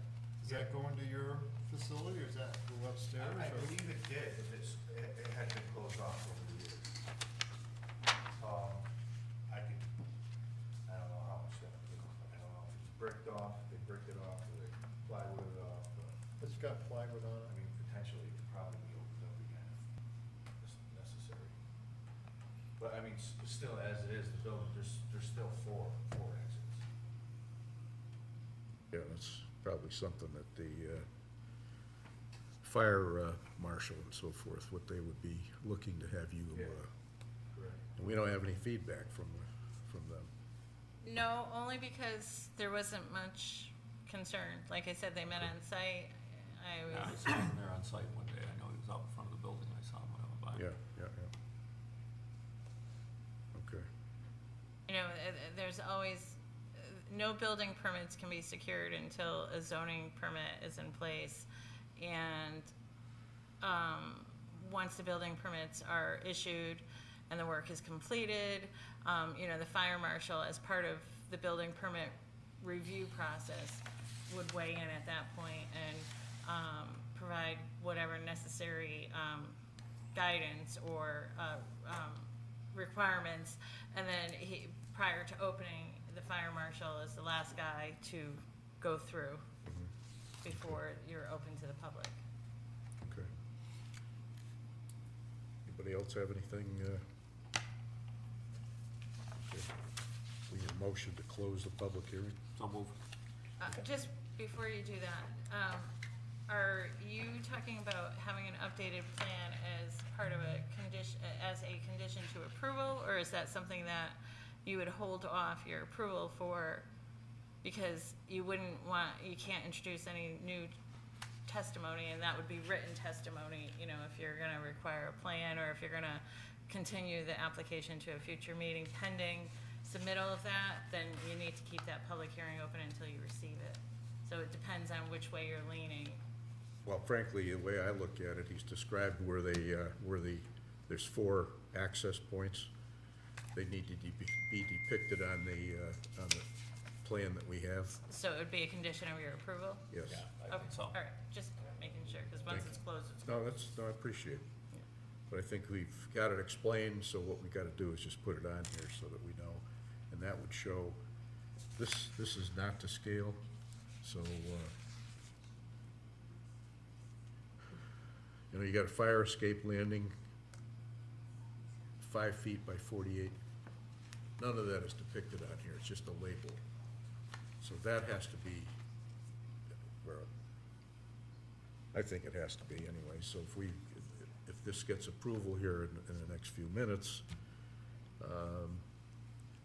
Does that go into your facility, or does that go upstairs? I or- believe it did, but it had been closed off over the years. I don't know how much that, I don't know if it's bricked off, they bricked it off, or they plywood it off, but, It's got plywood on I it. mean, potentially it could probably be opened up again if necessary. But I mean, still, as it is, the building, there's still four exits. Yeah, that's probably something that the fire marshal and so forth, what they would be looking to have you, Yeah. Correct. and we don't have any feedback from them. No, only because there wasn't much concern. Like I said, they met on site. I Yeah, I was, saw him there on site one day. I know he was out in front of the building. I saw him when I went by. Yeah. Okay, there's always, no building permits can be secured until a zoning permit is in place. And, once the building permits are issued and the work is completed, the fire marshal, as part of the building permit review process, would weigh in at that point and, provide whatever necessary, guidance or, requirements. And then prior to opening, the fire marshal is the last guy to go through before you're open to the public. okay. Anybody else have anything? Okay. We need a motion to close the public hearing? So move. Just before you do that, are you talking about having an updated plan as part of a condition to approval, or is that something that you would hold off your approval for because you can't introduce any new testimony, and that would be written testimony, if you're gonna require a plan, or if you're gonna continue the application to a future meeting pending submittal of that, then you need to keep that public hearing open until you receive it. So it depends on which way you're leaning. Well, frankly, the way I look at it, he's described where there's 4 access points. They need to be depicted on the plan that we have. So it would be a condition of your approval? Yes. Yeah, I Okay, think so. all right, just making sure, because once Thank it's closed, it's No, closed. I appreciate it. But I think we've got it explained, so what we gotta do is just put it on here so that we know. And that would show, this is not to scale, so, you know, you got a fire escape landing, 5 feet by 48. None of that is depicted on here, it's just a label. So that has to be, well, I think it has to be anyway, so if this gets approval here in the next few minutes,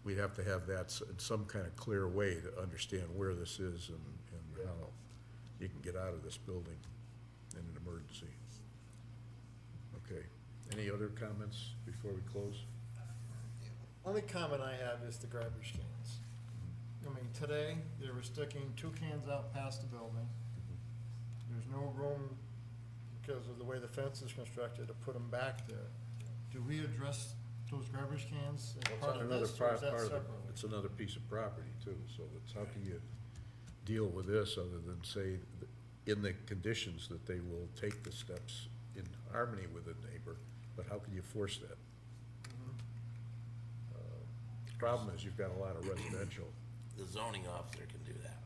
we'd have to have that in some kind of clear way to understand where this is and how you can get out of this building in an emergency. Okay, any other comments before we close? Only comment I have is the garbage cans. I mean, today, they were sticking 2 cans out past the building. There's no room, because of the way the fence is constructed, to put them back there. Do we address those garbage cans as part of Another this, or is that part of separate? it's another piece of property too, so it's, how can you deal with this other than say, in the conditions that they will take the steps in harmony with the neighbor, but how can you force that? The problem is you've got a lot of residential. The zoning officer can do that.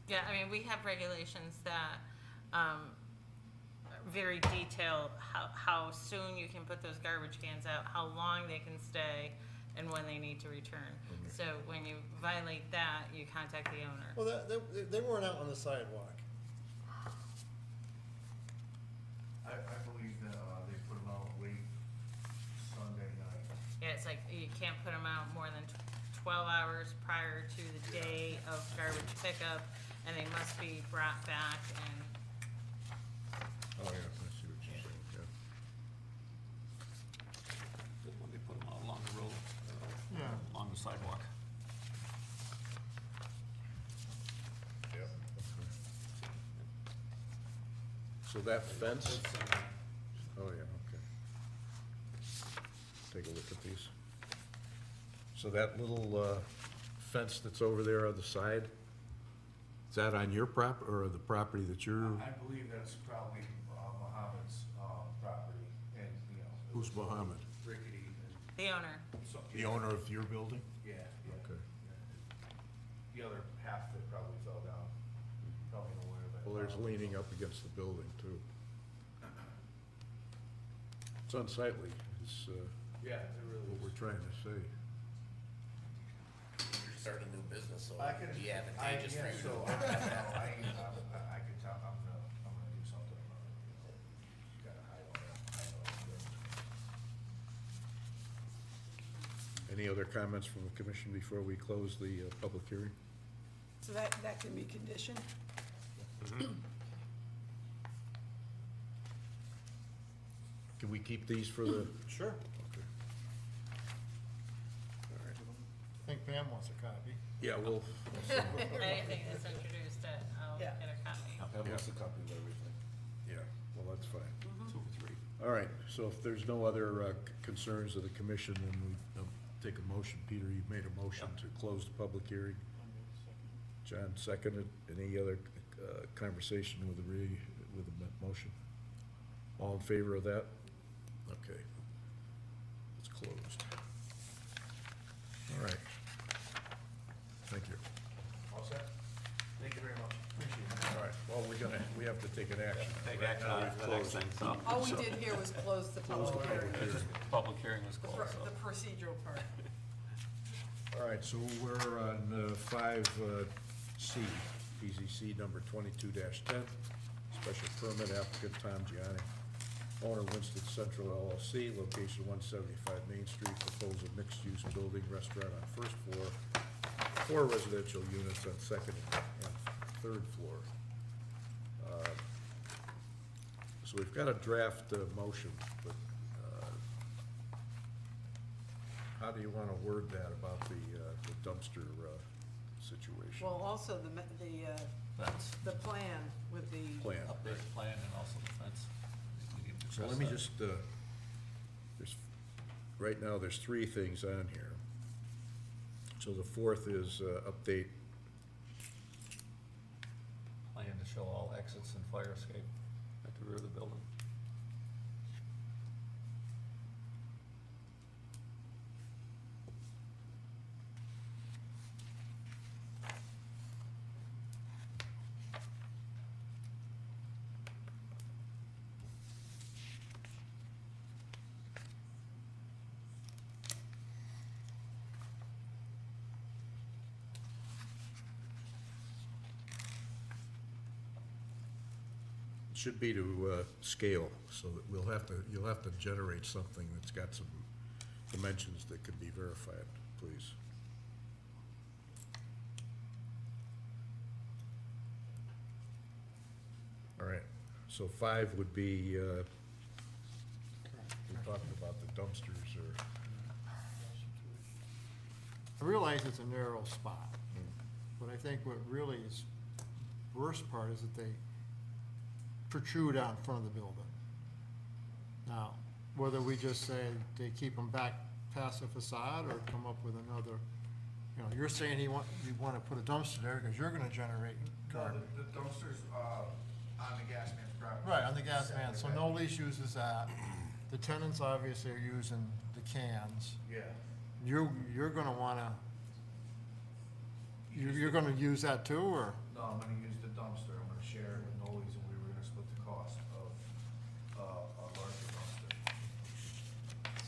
Yeah, I mean, we have regulations that, very detailed how soon you can put those garbage cans out, how long they can stay, and when they need to return. So when you violate that, you contact the owner. Well, they weren't out on the sidewalk. I believe that, they put them out late Sunday night. Yeah, it's like you can't put them out more than 12 hours prior to the day of garbage pickup, and they must be brought back and, Oh, yeah, I see what you're saying, yeah. When they put them out along the road, Yeah. along the sidewalk. Yep. So that fence? Oh, yeah, okay. Take a look at these. So that little fence that's over there on the side, is that on your or the property that you're, I believe that's probably, Mohammed's, property, and, you know. it who's was Mohammed? Rickety and the owner. so. The owner of your building? Yeah, yeah. Okay. Yeah. The other half of it probably fell down, probably nowhere, but. Well, there's leaning up against the building, too. It's unsightly, is Yeah, it really what is. we're trying to say. You're starting a new business, so I can, it'd be advantageous for yeah, you so to. I can tell, I'm gonna do something about it, you know, you gotta hide all that. Any other comments from the commission before we close the public hearing? So that can be conditioned? Can we keep these for the? Sure. Okay. All right. I think Pam wants a copy. Yeah, we'll, Anything that's introduced, I'll Yeah. get a copy. Have us a copy of everything. yeah, well, that's fine. 2 or 3. All right, so if there's no other concerns of the commission, then we take a motion. Peter, you made a motion to close the public hearing. John seconded. Any other conversation with the motion? All in favor of that? Okay. It's closed. All right. Thank you. All set? Thank you very much. Appreciate it. All right, well, we have to take an action. Take Right action now, on we've the next closed. thing, so. All we did here was close the public hearing, It's just, public hearing was closed, so. the procedural part. All right, so we're on 5C, PZC number 22-10, special permit applicant Tom Gianni, owner Winston Central LLC, location 175 Main Street, propose a mixed-use building restaurant on first floor, 4 residential units on second and third floor. So we've got a draft motion, but how do you want to word that about the dumpster situation. Well, also Fence, the plan with the, Plan. updated plan and also the fence. We need to So address let me that. just, there's, right now, there's 3 things on here. So the fourth is update, Plan to show all exits and fire escape at the rear of the building. should be to scale, so that you'll have to generate something that's got some dimensions that could be verified, please. All right, so 5 would be, we're talking about the dumpsters or, I realize it's a narrow spot, but I think what really is worst part is that they protrude out in front of the building. Now, whether we just say they keep them back past the facade or come up with another, you know, you're saying you want to put a dumpster there because you're gonna generate No, garbage. the dumpster's, on the gas man's property. Right, on the gas man, so no lease uses that. The tenants obviously are using the cans. Yeah. You're gonna wanna, you're gonna use that too, or? No, I'm gonna use the dumpster, I'm gonna share it with Nolly's, and we were gonna split the cost of, a larger dumpster.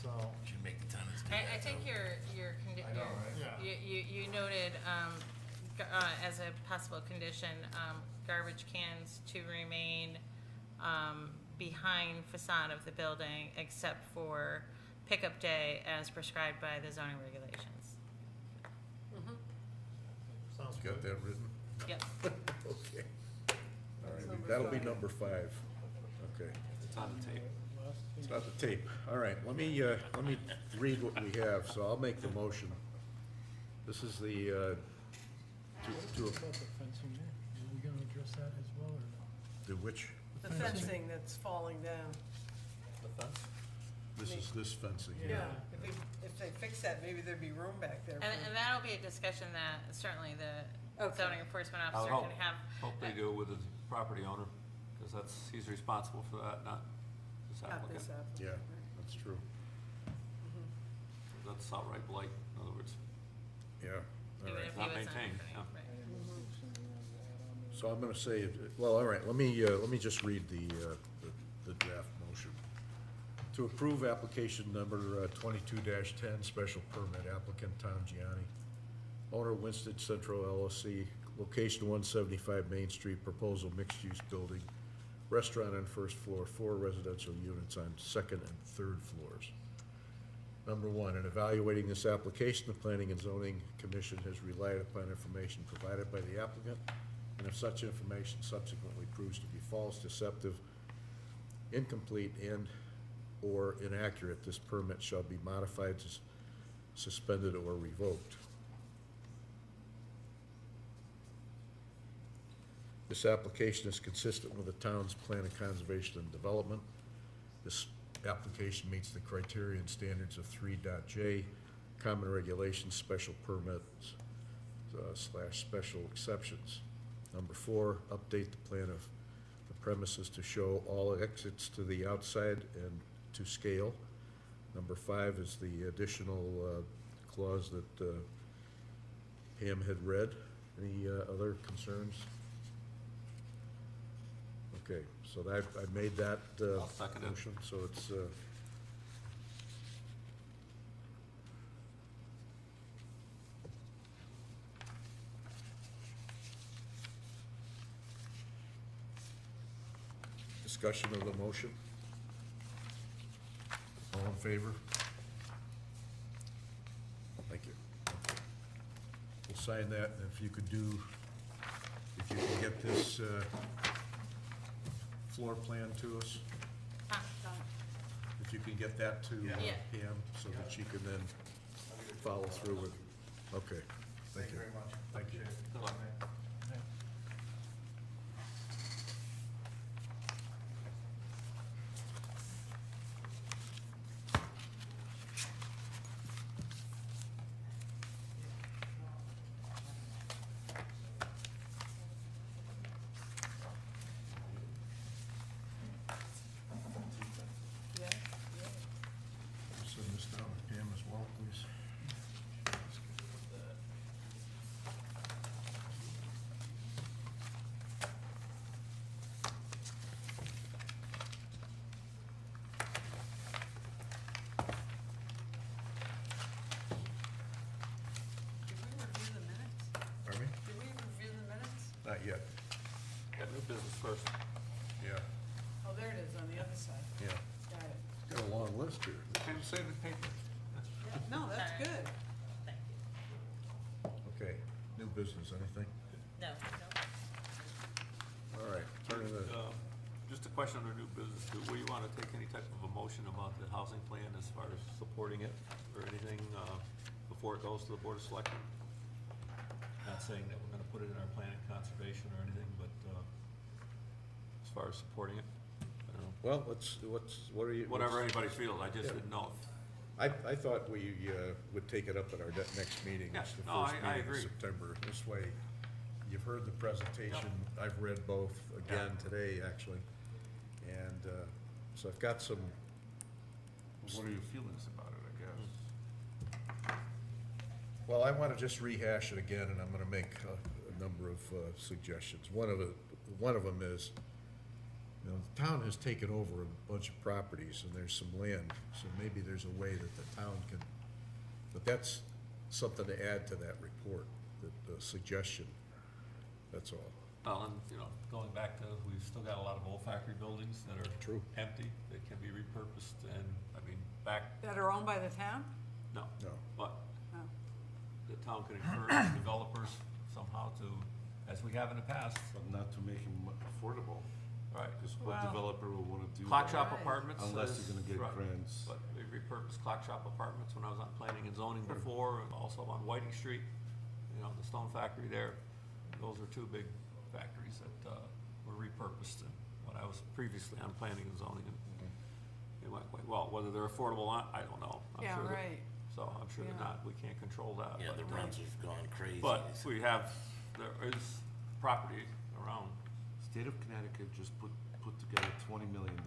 So, Should make the tenants do I that, think too. your I know, right? yeah. you noted, as a possible condition, garbage cans to remain, behind facade of the building except for pickup day as prescribed by the zoning regulations. Sounds got good. that written? Yep. Okay. All right, Number that'll be 5. number 5. Okay. It's on the tape. It's not the tape. All right, let me read what we have, so I'll make the motion. This is the, What about the fencing there? Are we gonna address that as well, or no? the which, the fencing that's falling down. The fence? this is this fencing Yeah, here. if they fix that, maybe there'd be room back there. And that'll be a discussion that certainly the Okay. zoning enforcement I would officer hope, can have. hope they do with the property owner, because he's responsible for that, not this Not applicant. this applicant. Yeah, that's true. That's outright blight, in other words, Yeah, all Even right. if he Not was maintained, on- yeah. right. So I'm gonna say, well, all right, let me just read the draft motion. To approve application number 22-10, special permit applicant Tom Gianni, owner Winston Central LLC, location 175 Main Street, proposal mixed-use building, restaurant on first floor, 4 residential units on second and third floors. Number 1, in evaluating this application, the Planning and Zoning Commission has relied upon information provided by the applicant, and if such information subsequently proves to be false, deceptive, incomplete, and/or inaccurate, this permit shall be modified, suspended, or revoked. This application is consistent with the town's plan of conservation and development. This application meets the criteria and standards of 3.J, common regulations, special permits, / special exceptions. Number 4, update the plan of the premises to show all exits to the outside and to scale. Number 5 is the additional clause that Pam had read. Any other concerns? Okay, so I made that I'll second it. motion, so it's, discussion of the motion. All in favor? Thank you. We'll sign that, and if you could get this floor plan to us, if you can get that to Yeah. Pam, so that she can then follow through with, okay. Thank you. very much. Thank you. Appreciate it. Good luck. Send this down to Pam as well, please. Did we review the minutes? Pardon me? Did we review the minutes? Not yet. Got new business first. Yeah, Oh, there it is on the other side. yeah. Got it. Got a long list here. Can you save the paper? Yeah, no, that's Sorry. good. Thank you. Okay, new business, anything? No, All right, turn to the, Just a question under new business, do we want to take any type of a motion about the housing plan as far as supporting it or anything, before it goes to the Board of Selectmen? Not saying that we're gonna put it in our plan of conservation or anything, but, as far as supporting it, I don't know. well, what are you? Whatever anybody feels, I just Yeah. didn't know. I thought we would take it up at our next meeting. Yeah, It's the no, first I meeting in agree. September. This way, you've heard the presentation. I've read both again today, actually. And so I've got some, What are your feelings about it, I guess? well, I want to just rehash it again, and I'm going to make a number of suggestions. One of them is, you know, the town has taken over a bunch of properties, and there's some land, so maybe there's a way that the town can, but that's something to add to that report, the suggestion, that's all. Well, and, you know, going back to, we've still got a lot of old factory buildings that are True. empty, that can be repurposed, and, I mean, back, That are owned by the town? no, No, but Oh. the town can encourage developers somehow to, as we have in the past, But not to make them affordable, right? because what Wow. developer will wanna do Clock that? shop Right. apartments. Unless is- you're gonna get right. grants. But we repurposed clock shop apartments when I was on planning and zoning before, and also on Whiting Street, you know, the stone factory there. Those are two big factories that, were repurposed when I was previously on planning and zoning, and they went quite well. Whether they're affordable or not, I don't know. I'm Yeah, sure that- right. So I'm sure they're Yeah. not, we can't control that. Yeah, but, the rents have gone crazy. But we have, there is property around. State of Connecticut just put together $20 million.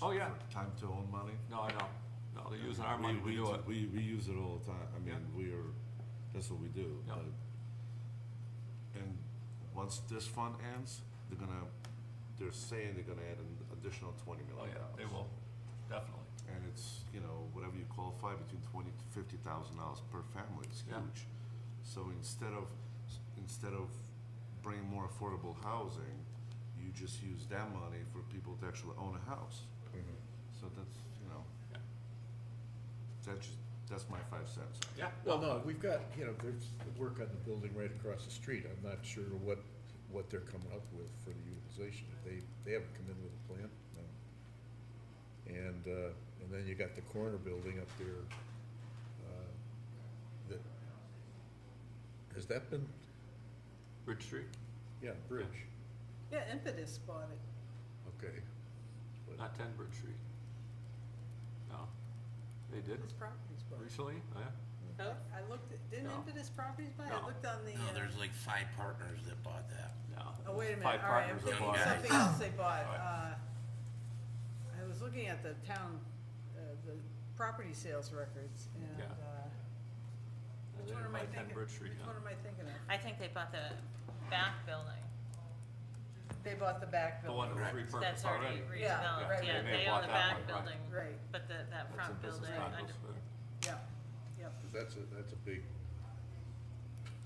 Oh, yeah. For time to own money. No, I know. No, they're using our money to do it. We use it all the time, I mean, Yeah. that's what we do, Yeah. and once this fund ends, they're saying they're gonna add an additional $20 Oh, million. yeah, they will, definitely. And it's, you know, whatever you qualify, between $20,000 to $50,000 per family, it's Yeah. huge. So instead of bringing more affordable housing, you just use that money for people to actually own a house. So that's, you know, Yeah. that's my 5 cents. Yeah. well, no, we've got, you know, there's work on the building right across the street. I'm not sure what they're coming up with for the utilization. They haven't come in with a plan, no. And then you got the corner building up there, that, has that been, Bridge Street, yeah, bridge, Yeah, Impetus bought it. okay. But- not 10 Bridge Street. No, they did Impetus Properties bought it. recently, oh, yeah. I looked, didn't No. Impetus Properties buy it? I No. looked on the. No, there's like 5 partners that bought that. No. Oh, wait a minute, Five all right, I'm partners that thinking bought it. something else they bought. Right. I was looking at the town, the property sales records, and, Yeah. which They one am I buy 10 thinking, Bridge Street, which yeah. one am I thinking of? I think they bought the back building. They bought the back The one building. that was repurposed That's already already. Yeah, redeveloped, right, yeah, right, they they bought own the that back one, right. building, Right, but that That's front in business building, I condos don't- there. yep. That's a big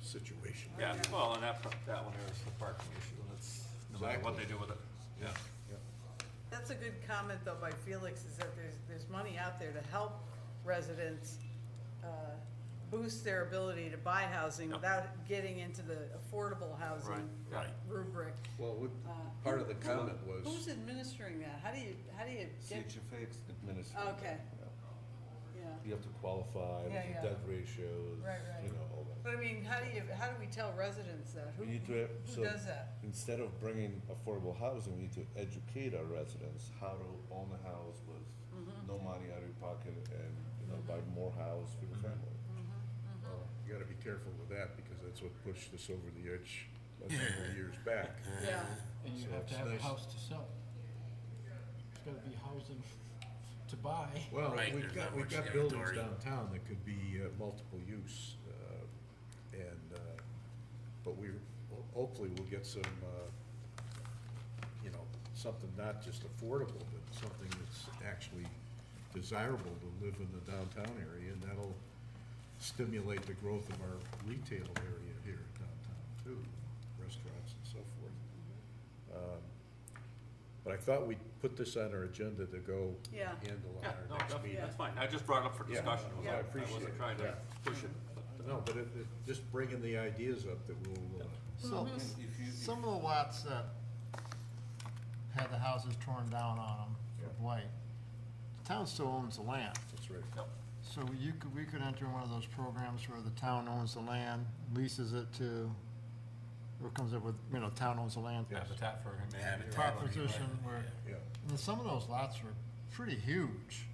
situation. Yeah, well, and that one there is the parking issue, and it's, no matter what they do with it, yeah. That's a good comment, though, by Felix, is that there's money out there to help residents boost their ability to buy housing Yep. without getting into the affordable housing Right. rubric. Well, Uh, part of the who- comment was. Who's administering that? How do you get? CHFA administrator. Okay. Yeah. You have to qualify, Yeah, yeah. debt ratios, Right, right. you know, all that. But I mean, how do we tell residents that? Who, We need to, who does that? instead of bringing affordable housing, we need to educate our residents how to own a house with no money out of your pocket and, you know, buy more house for the family. Well, you gotta be careful with that, because that's what pushed us over the edge a couple of years back. Yeah. And you So have it's to have a nice. house to sell. It's gotta be housing to buy. Well, Right, we've there's got, not we've much got buildings inventory. downtown that could be multiple use, but hopefully we'll get some, you know, something not just affordable, but something that's actually desirable to live in the downtown area, and that'll stimulate the growth of our retail area here downtown too, restaurants and so forth. But I thought we'd put this on our agenda to go Yeah. handle Yeah, on our no, next definitely, meeting. that's fine. I just brought it up for Yeah. discussion. Yeah, I I appreciate wasn't it. trying to Yeah. push it, but. No, but just bringing the ideas up that we'll, So, If you- some of the lots that had the houses torn down on them for Yeah. blight, the town still owns the land. that's right. Yep. So we could enter one of those programs where the town owns the land, leases it to, or comes up with, you know, town owns the land. Habitat for Humanity. Habitat. Proposition where, Yeah. and some of those lots were pretty huge.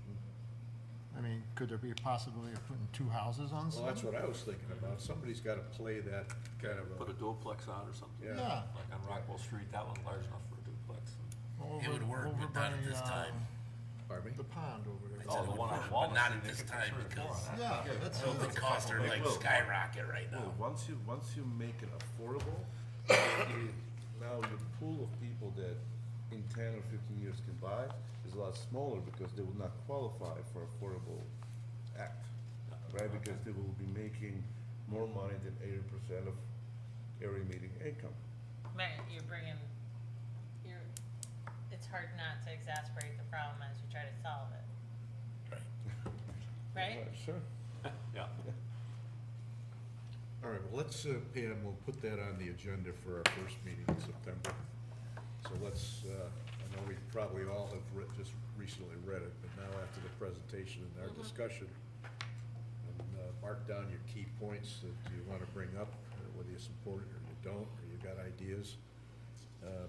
I mean, could there be a possibility of putting two houses on some? Well, that's what I was thinking about. Somebody's gotta play that kind of Put a a, duplex on or something. Yeah. Yeah. Like on Rockwell Street, that one's large enough for a duplex. It would work, Over but not by, at this time. pardon me? the pond over there. Oh, the one on But Walnut not Street, at they this could put time, 3 or 4 on because that. Yeah, that's. building costs are like skyrocket right now. Well, once you make it affordable, now your pool of people that in 10 or 15 years can buy is a lot smaller because they will not qualify for Affordable Act, right? Because they will be making more money than 80% of area median income. Right, it's hard not to exasperate the problem as you try to solve it, right? Sure. Yeah. All right, well, let's, Pam, we'll put that on the agenda for our first meeting in September. So let's, I know we probably all have just recently read it, but now after the presentation and our discussion, and mark down your key points that you want to bring up, whether you support it or you don't, or you got ideas,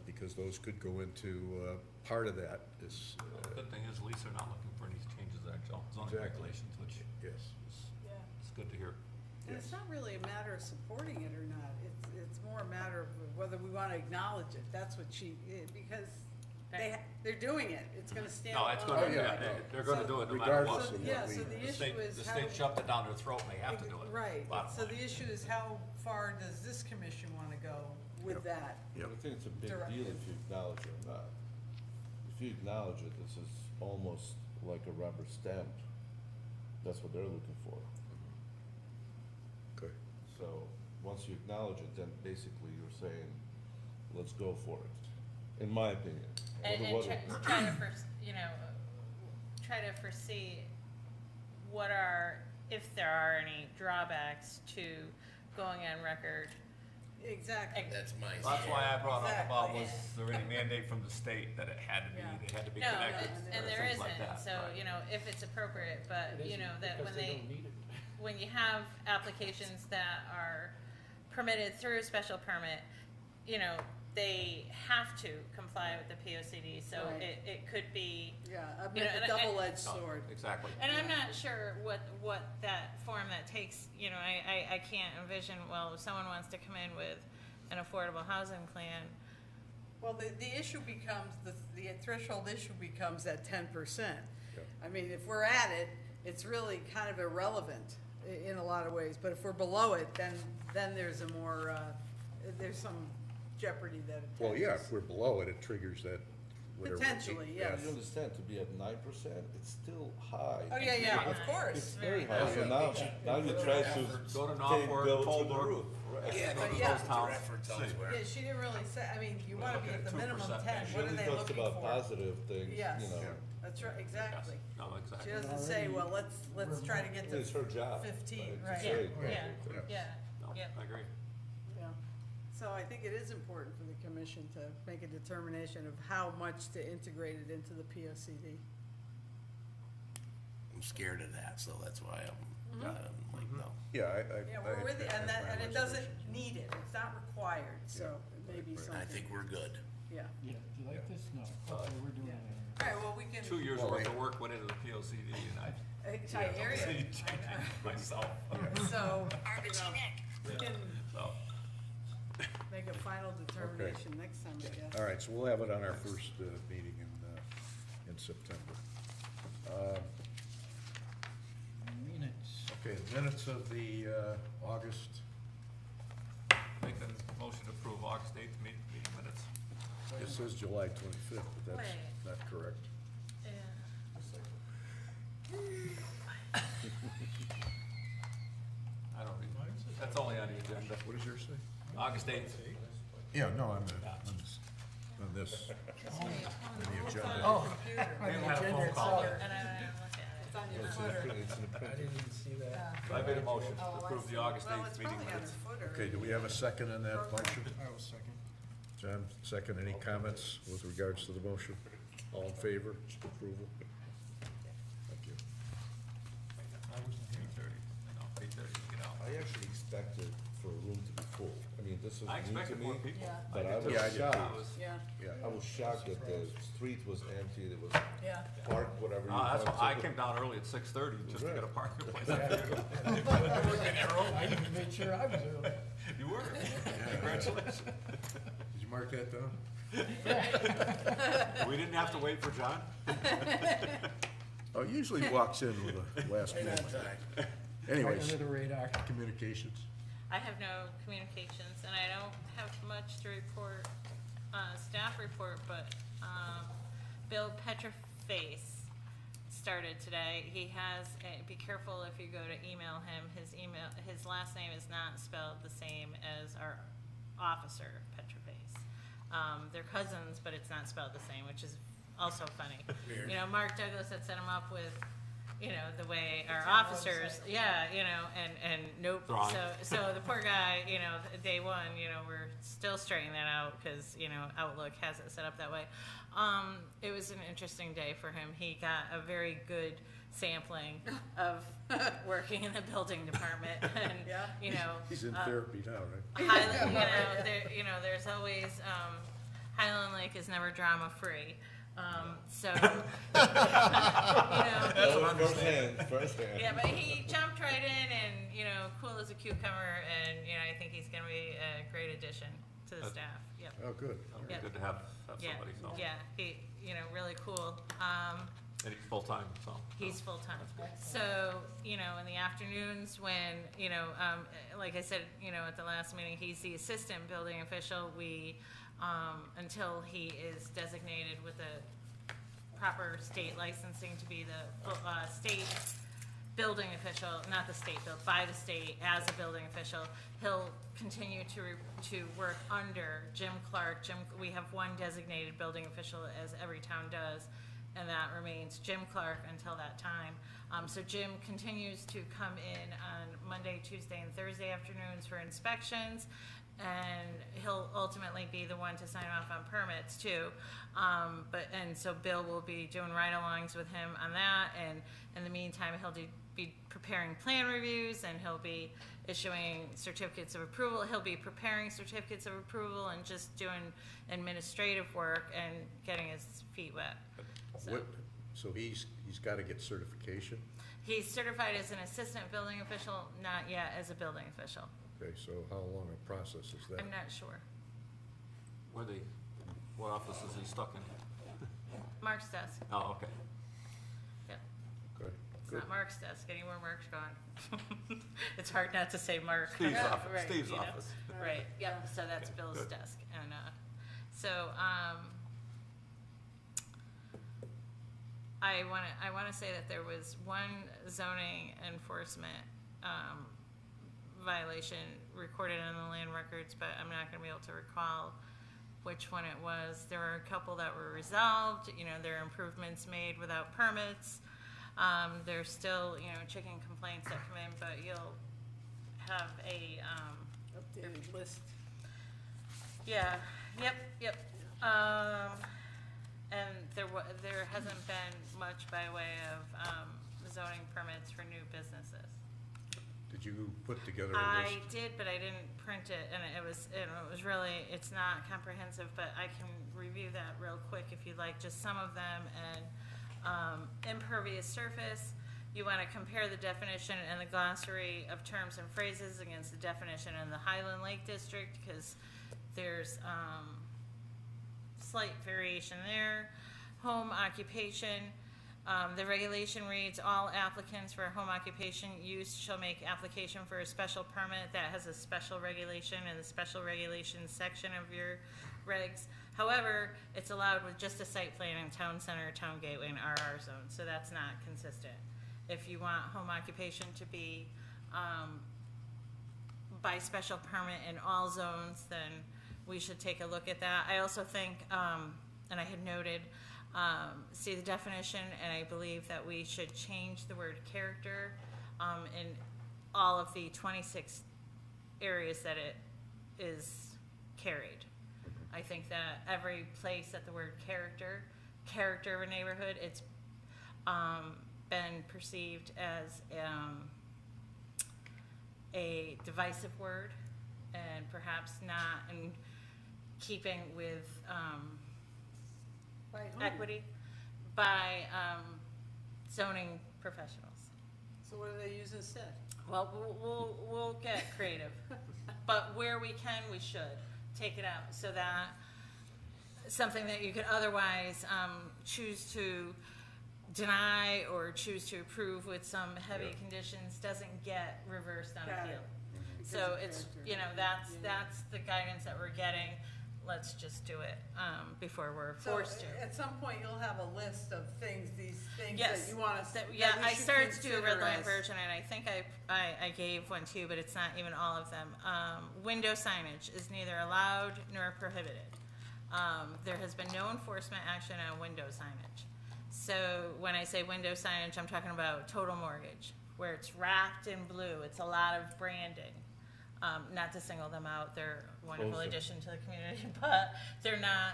because those could go into, part of that is, The good thing is, at least they're not looking for any changes to actual zoning Exactly. regulations, which yes. Yeah. is good to hear. And it's not really a matter of supporting it or not, it's more a matter of whether we wanna acknowledge it, that's what because they're doing it, it's gonna stand No, alone. it's gonna, yeah, yeah, no. they're gonna do it no matter Regardless what. of Yeah, what we- so the The issue state, is the how. state shoved it down their throat and they have to do it. Right, Bottom so line. the issue is how far does this commission wanna go with that? I think it's a big deal Directive. if you acknowledge it or not. If you acknowledge it, this is almost like a rubber stamp. That's what they're looking for. Okay. So, once you acknowledge it, then basically you're saying, let's go for it, in my opinion. And What- try to try to foresee what if there are any drawbacks to going on record. Exactly. That's my. That's why I brought up about, Exactly. was there any mandate from the state that it had to be, Yeah. they had to be No, connected, and or there things like isn't, that. so, Right. you know, if it's appropriate, but, It you know, isn't that because when they don't need it. when you have applications that are permitted through a special permit, you know, they have to comply with the POCD, so Right. it could be, Yeah, a You know, and- double-edged No, sword. Exactly. and I'm not sure what that form that takes, you know, I can't envision, well, if someone wants to come in with an affordable housing plan, Well, the issue becomes, the threshold issue becomes at 10%. Yep. I mean, if we're at it, it's really kind of irrelevant in a lot of ways, but if we're below it, then there's a more, there's some jeopardy that attaches. Well, yeah, if we're below it, it triggers that, whatever. Potentially, yes. You understand, to be at 9%, it's still high. Oh, yeah, of It's course. very Very high, high. so now you try to Go to take Norfolk, bill to the Fallbrook. roof. Right. Yeah, But they yeah. use their efforts elsewhere. Yeah, she didn't really say, I mean, you wanna be looking at at the minimum 2% 10, She what are only they talks looking about for? positive things, Yes. you know. That's right, exactly. No, She exactly. doesn't say, well, let's try to get to It's her job. 15, to right. say, yeah, Yeah. yeah, No, yeah. I agree. Yeah, so I think it is important for the commission to make a determination of how much to integrate it into the POCD. I'm scared of that, so that's why I'm like, no. Yeah, Yeah, we're with you, and that, and it doesn't need it, it's not required, so it may be something. I think we're good. Yeah. Yeah, do you like this? No. Okay, we're doing it. All right, well, we can. 2 years Well, worth wait. of work went into the POCD, and I I hear you. myself. So, Arbiter Nick. we can So, make a final determination next time, I guess. All right, so we'll have it on our first meeting in September. Minutes. Okay, minutes of the August, make the motion to approve August 8th meeting minutes. it says July 25th, but that's Wait. not correct. I don't read, that's only on the agenda. What does yours say? August 8th. Yeah, no, on this, on the agenda. Oh. We haven't had a phone call yet. And I don't even look at it. It's on your footer. I didn't even see that. So I made a motion to Oh, I approve see. the August Well, 8th it's meeting probably on minutes. your footer. Okay, do we have a second on that motion? I was second. John, second, any comments with regards to the motion? All in favor, approval? Thank you. 8:30, no, 8:30 to get out. I actually expected for a room to be full. I mean, this is I new to expected me, more people. Yeah. but I did too. Yeah, I was did shocked. I was- Yeah, Yeah. I was shocked that the street was empty, there was yeah. parked, whatever you That's want. why I came down early at 6:30 just to get a parking place. I even made sure I was early. You were, congratulations. Did you mark that down? We didn't have to wait for John? Oh, he usually walks in with a last moment. Anyways, Right under the radar. communications. I have no communications, and I don't have much to report, staff report, but, Bill Petroface started today. He has, be careful if you go to email him, his last name is not spelled the same as our officer, Petroface. They're cousins, but it's not spelled the same, which is also funny. You know, Mark Douglas had set him up with, you know, the way our officers, yeah, you know, and nope. Wrong. So the poor guy, you know, day one, you know, we're still straightening that out because, you know, Outlook has it set up that way. It was an interesting day for him. He got a very good sampling of working in the building department, and Yeah. you know, He's in therapy now, right? you know, there's always Highland Lake is never drama free. So you know, Firsthand. yeah, but he jumped right in and, you know, cool as a cucumber, and, you know, I think he's gonna be a great addition to the staff, yep. Oh, good. It'd be Yeah. good to have Yeah, somebody, so. yeah, he, you know, really cool. And he's full-time, so. He's full-time. So, you know, in the afternoons when, you know, like I said, you know, at the last meeting, he's the assistant building official. We, until he is designated with a proper state licensing to be the, state building official, not the state built, by the state as a building official, he'll continue to work under Jim Clark. We have one designated building official, as every town does, and that remains Jim Clark until that time. So Jim continues to come in on Monday, Tuesday, and Thursday afternoons for inspections, and he'll ultimately be the one to sign off on permits too. And so Bill will be doing ride-alongs with him on that, and in the meantime, he'll be preparing plan reviews, and he'll be issuing certificates of approval. He'll be preparing certificates of approval and just doing administrative work and getting his feet wet. So he's gotta get certification? He's certified as an assistant building official, not yet as a building official. Okay, so how long a process is that? I'm not sure. What office is he stuck in? Mark's desk, Oh, okay. yeah. Okay, It's good. not Mark's desk anymore, Mark's gone. It's hard not to say Mark. Steve's Yeah, office, right, Steve's you know. office. Right, yep, so that's Okay, Bill's good. desk, and, I wanna say that there was one zoning enforcement, violation recorded in the land records, but I'm not gonna be able to recall which one it was. There were a couple that were resolved, you know, there are improvements made without permits. There's still, you know, chicken complaints that come in, but you'll have a, Updated list. yeah, yep. And there hasn't been much by way of, zoning permits for new businesses. Did you put together a I list? did, but I didn't print it, and it was really, it's not comprehensive, but I can review that real quick if you'd like, just some of them. And impervious surface, you want to compare the definition and the glossary of terms and phrases against the definition in the Highland Lake District, because there's slight variation there. Home occupation, the regulation reads, all applicants for a home occupation use shall make application for a special permit. That has a special regulation in the special regulations section of your regs. However, it's allowed with just a site plan in town center, town gateway, and RR zone, so that's not consistent. If you want home occupation to be by special permit in all zones, then we should take a look at that. I also think, and I had noted, see the definition, and I believe that we should change the word character in all of the 26 areas that it is carried. I think that every place that the word character of a neighborhood, it's been perceived as a divisive word, and perhaps not in keeping with equity by zoning professionals. So what do they use instead? Well, we'll get creative, but where we can, we should take it out, so that something that you could otherwise choose to deny or choose to approve with some heavy conditions doesn't get reversed on Got it. appeal. Because So of it's, character. you know, that's the guidance that we're getting. Let's just do it before we're So forced to. at some point, you'll have a list of things, these things Yes. that you want us, that Yeah, we I should started to do a red consider line as- version, and I think I gave one too, but it's not even all of them. Window signage is neither allowed nor prohibited. There has been no enforcement action on window signage. So when I say window signage, I'm talking about total mortgage, where it's wrapped in blue. It's a lot of branding. Not to single them out, they're a wonderful Also- addition to the community, but they're not,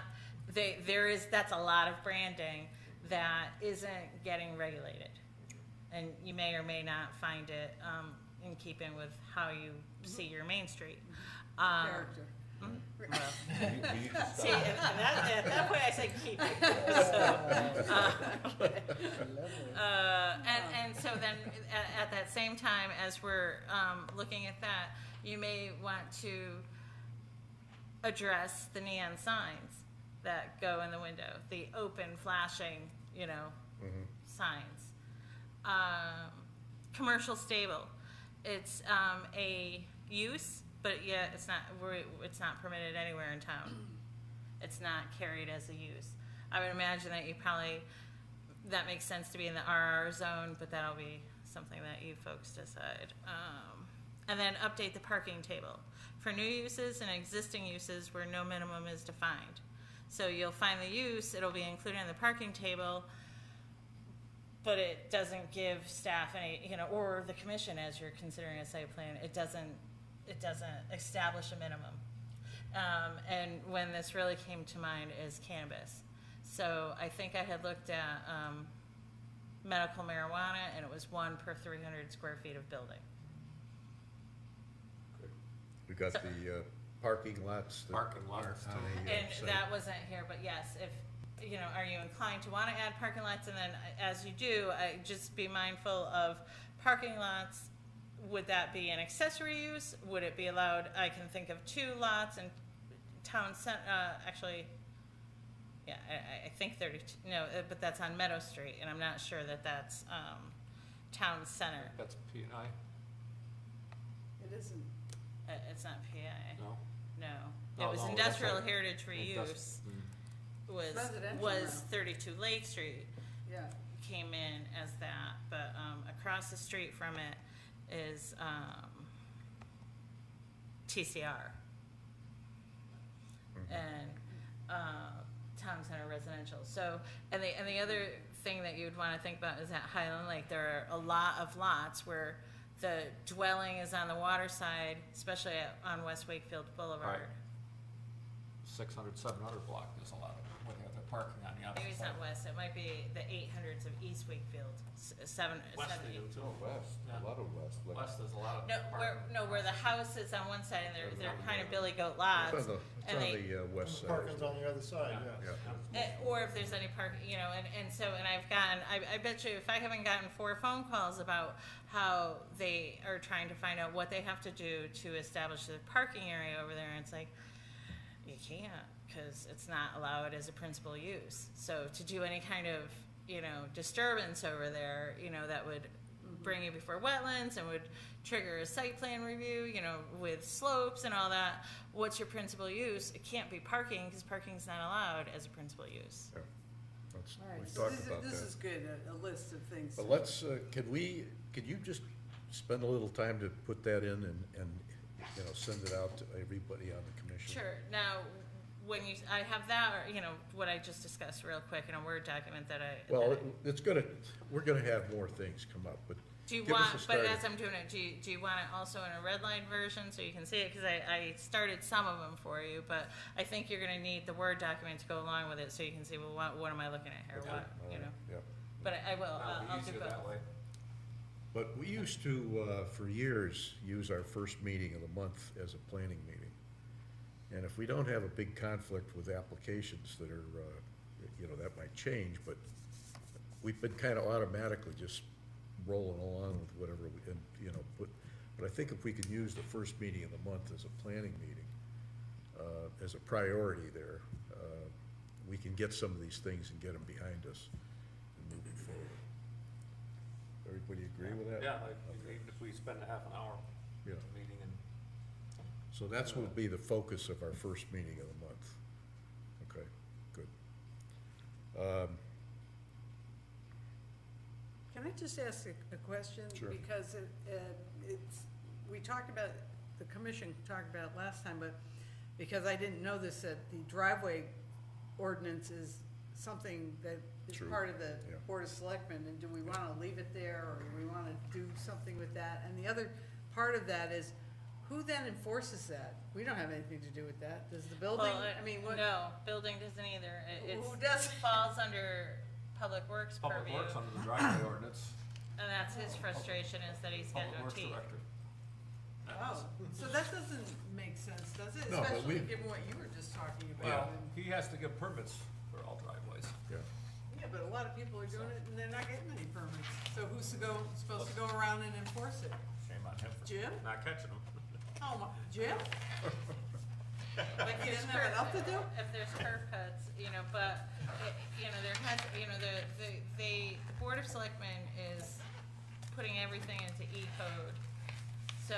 that's a lot of branding that isn't getting regulated. And you may or may not find it in keeping with how you see your Main Street. Character. Well, We need to see, stop. at that point, I say keep it. And so then, at that same time, as we're looking at that, you may want to address the neon signs that go in the window, the open flashing, signs. Commercial stable, it's a use, but yet it's not permitted anywhere in town. It's not carried as a use. I would imagine that that makes sense to be in the RR zone, but that'll be something that you folks decide. And then update the parking table for new uses and existing uses where no minimum is defined. So you'll find the use, it'll be included in the parking table, but it doesn't give staff any, or the commission as you're considering a site plan, it doesn't establish a minimum. And when this really came to mind is cannabis. So I think I had looked at medical marijuana, and it was 1 per 300 square feet of building. We got the parking lots. that Parking lots, aren't on too. a, And site. that wasn't here, but yes, if, are you inclined to want to add parking lots? And then as you do, just be mindful of parking lots. Would that be an accessory use? Would it be allowed? I can think of 2 lots in town center, actually, yeah, I think 32, no, but that's on Meadow Street, and I'm not sure that that's town center. That's P and I, It isn't. It's not PA. no? No. It Oh, was no, industrial that's right. heritage reuse. Residential Was now. 32 Lake Street Yeah. came in as that, but across the street from it is TCR and town center residential. So, and the other thing that you'd want to think about is at Highland Lake, there are a lot of lots where the dwelling is on the water side, especially on West Wakefield Boulevard. 600, 700 block, there's a lot of, where they have their parking on the opposite Maybe it's side. not west, it might be the 800s of East Wakefield, seven, West seven, they do too. Oh, west, Yeah. a lot of west, like. West, there's a lot of no, parking. where the house is on one side and they're kind of Billy Goat It's lots. on the, and they- west side. Parking's on the other side, Yeah. yeah. Or if there's any park, you know, and so, and I've gotten, I bet you, if I haven't gotten 4 phone calls about how they are trying to find out what they have to do to establish the parking area over there, and it's like, you can't, because it's not allowed as a principal use. So to do any kind of, you know, disturbance over there, you know, that would bring you before wetlands and would trigger a site plan review, you know, with slopes and all that. What's your principal use? It can't be parking, because parking's not allowed as a principal use. Yeah. Let's- All right, we so talked about this that. is good, a list of things. But let's, could you just spend a little time to put that in and, you know, send it out to everybody on the commission? Sure. Now, when you, I have that, or, you know, what I just discussed real quick in a Word document that I. Well, that I- we're gonna have more things come up, but Do you give us want, a but start. as I'm doing it, do you want it also in a red line version so you can see it? Because I started some of them for you, but I think you're gonna need the Word document to go along with it so you can see, well, what am I looking at here? Okay, What, all you right, know? yeah. But I will, That'll be I'll do easier both. that way. But we used to, for years, use our first meeting of the month as a planning meeting. And if we don't have a big conflict with applications that are, you know, that might change, but we've been kind of automatically just rolling along with whatever, and, you know, but I think if we could use the first meeting of the month as a planning meeting, as a priority there, we can get some of these things and get them behind us and move it forward. Everybody agree with that? Yeah, like, Okay. even if we spend a half an hour Yeah. meeting and. So that's what would be the focus of our first meeting of the month. Okay, good. Can I just ask a question? Sure. Because it's, we talked about, the commission talked about it last time, but because I didn't know this, that the driveway ordinance is something that is True. part of the Yeah. Board of Selectmen, and do we wanna leave it there, or do we wanna do something with that? And the other part of that is, who then enforces that? We don't have anything to do with that. Does the building, Well, I mean, what? No, building doesn't either. Who It does? falls under Public Works Public purview. Works under the driveway ordinance, And that's his frustration, is that he's got Public no Works teeth. Director. Oh, so that doesn't make sense, does it? No, but Especially we- given what you were just talking Well, about. And- he has to give permits for all driveways. Yeah. Yeah, but a lot of people are doing it and they're not getting any permits. So who's supposed to go around and enforce it? Shame on him for Jim? not catching them. Oh, Jim? But He there's doesn't have enough to do? If there's curb cuts, you know, but, you know, there has, you know, the Board of Selectmen is putting everything into E-code. So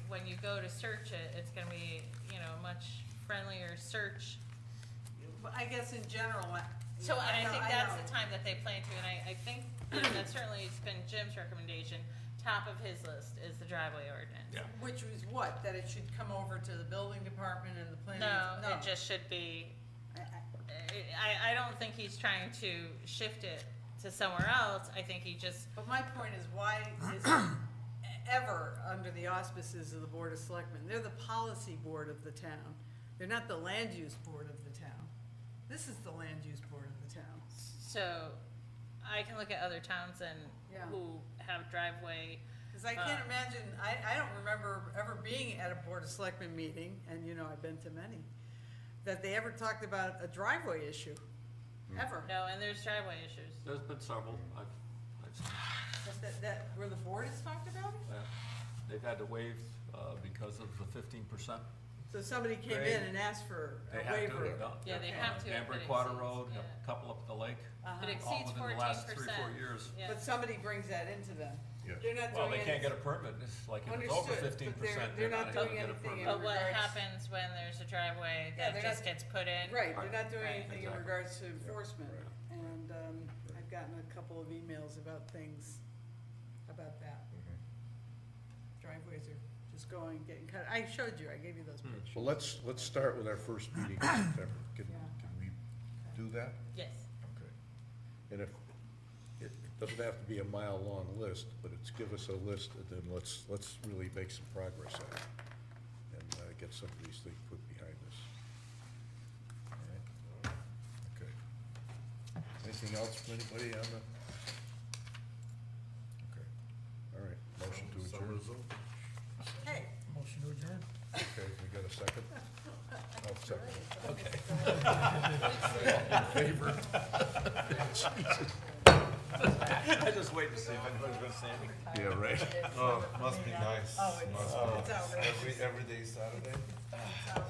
when you go to search it, it's gonna be, you know, much friendlier search. But I guess in general, So, and I know- think I that's know. the time that they plan to, and I think, you know, that certainly it's been Jim's recommendation, top of his list is the driveway ordinance. Yeah. Which was what? That it should come over to the building department and the planning? No, it just should be, I don't think he's trying to shift it to somewhere else, I think he just, But my point is, why is it ever under the auspices of the Board of Selectmen? They're the policy board of the town. They're not the land use board of the town. This is the land use board of the town. so, I can look at other towns and Yeah. who have driveway, Because I can't imagine, I don't remember ever being at a Board of Selectmen meeting, and you know, I've been to many, that they ever talked about a driveway issue, ever. no, and there's driveway issues. There's been several, I've seen. Where the board has talked about it? They've had to waive, because of the 15%. So somebody came in They- and asked for They a have to, waiver. Yeah, they Okay. have to. if Danbury it Quarter exceeds, Road, yeah. a couple up at the lake, Uh-huh. If it all exceeds within the last 14%. 3 or 4 years. Yeah. But somebody brings that into them. Yes. They're not Well, doing they can't anything. get a permit, it's like if it's over Understood, but 15%, they're they're not not able to doing get a anything permit. in But what regards- happens when there's a driveway Yeah, that they're just not- gets put in? Right, they're not doing Right. anything in Exactly. regards to enforcement. And, I've gotten a couple of emails about things about that. Driveways are just getting cut. I showed you, I gave you those pictures. Well, let's start with our first meeting in September. Can we do that? Yes. Okay. And if, it doesn't have to be a mile-long list, but it's give us a list, and then let's really make some progress on it. And get some of these things put behind us. Anything else from anybody on the? Okay, all right, motion to adjourn. Hey, Motion to adjourn? Okay, we got a second? I'll second it. Okay. In favor? I just wait to see if anybody's gonna say anything. Yeah, right. Oh, must be nice. Oh, it's outrageous. Every day Saturday?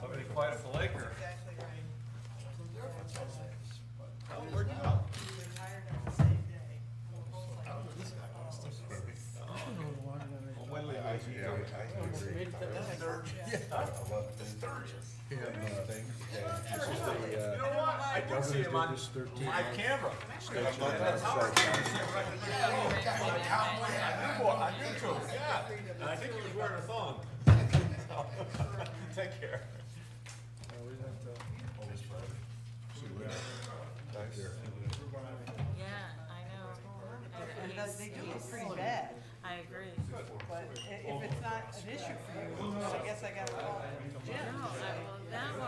Somebody quiet at the lake or? Exactly right. Where'd you go? We retired on the same day. When we Yeah, I agree. And, thing, and this is the, You know what? I did see him on this 13. live camera. State On YouTube, yeah. And I think he was wearing a thong. Take care. See you later. Back there. Yeah, I know. Because they do look pretty bad, I agree. but if it's not an issue for you, I guess I gotta call Jim. No, well, that one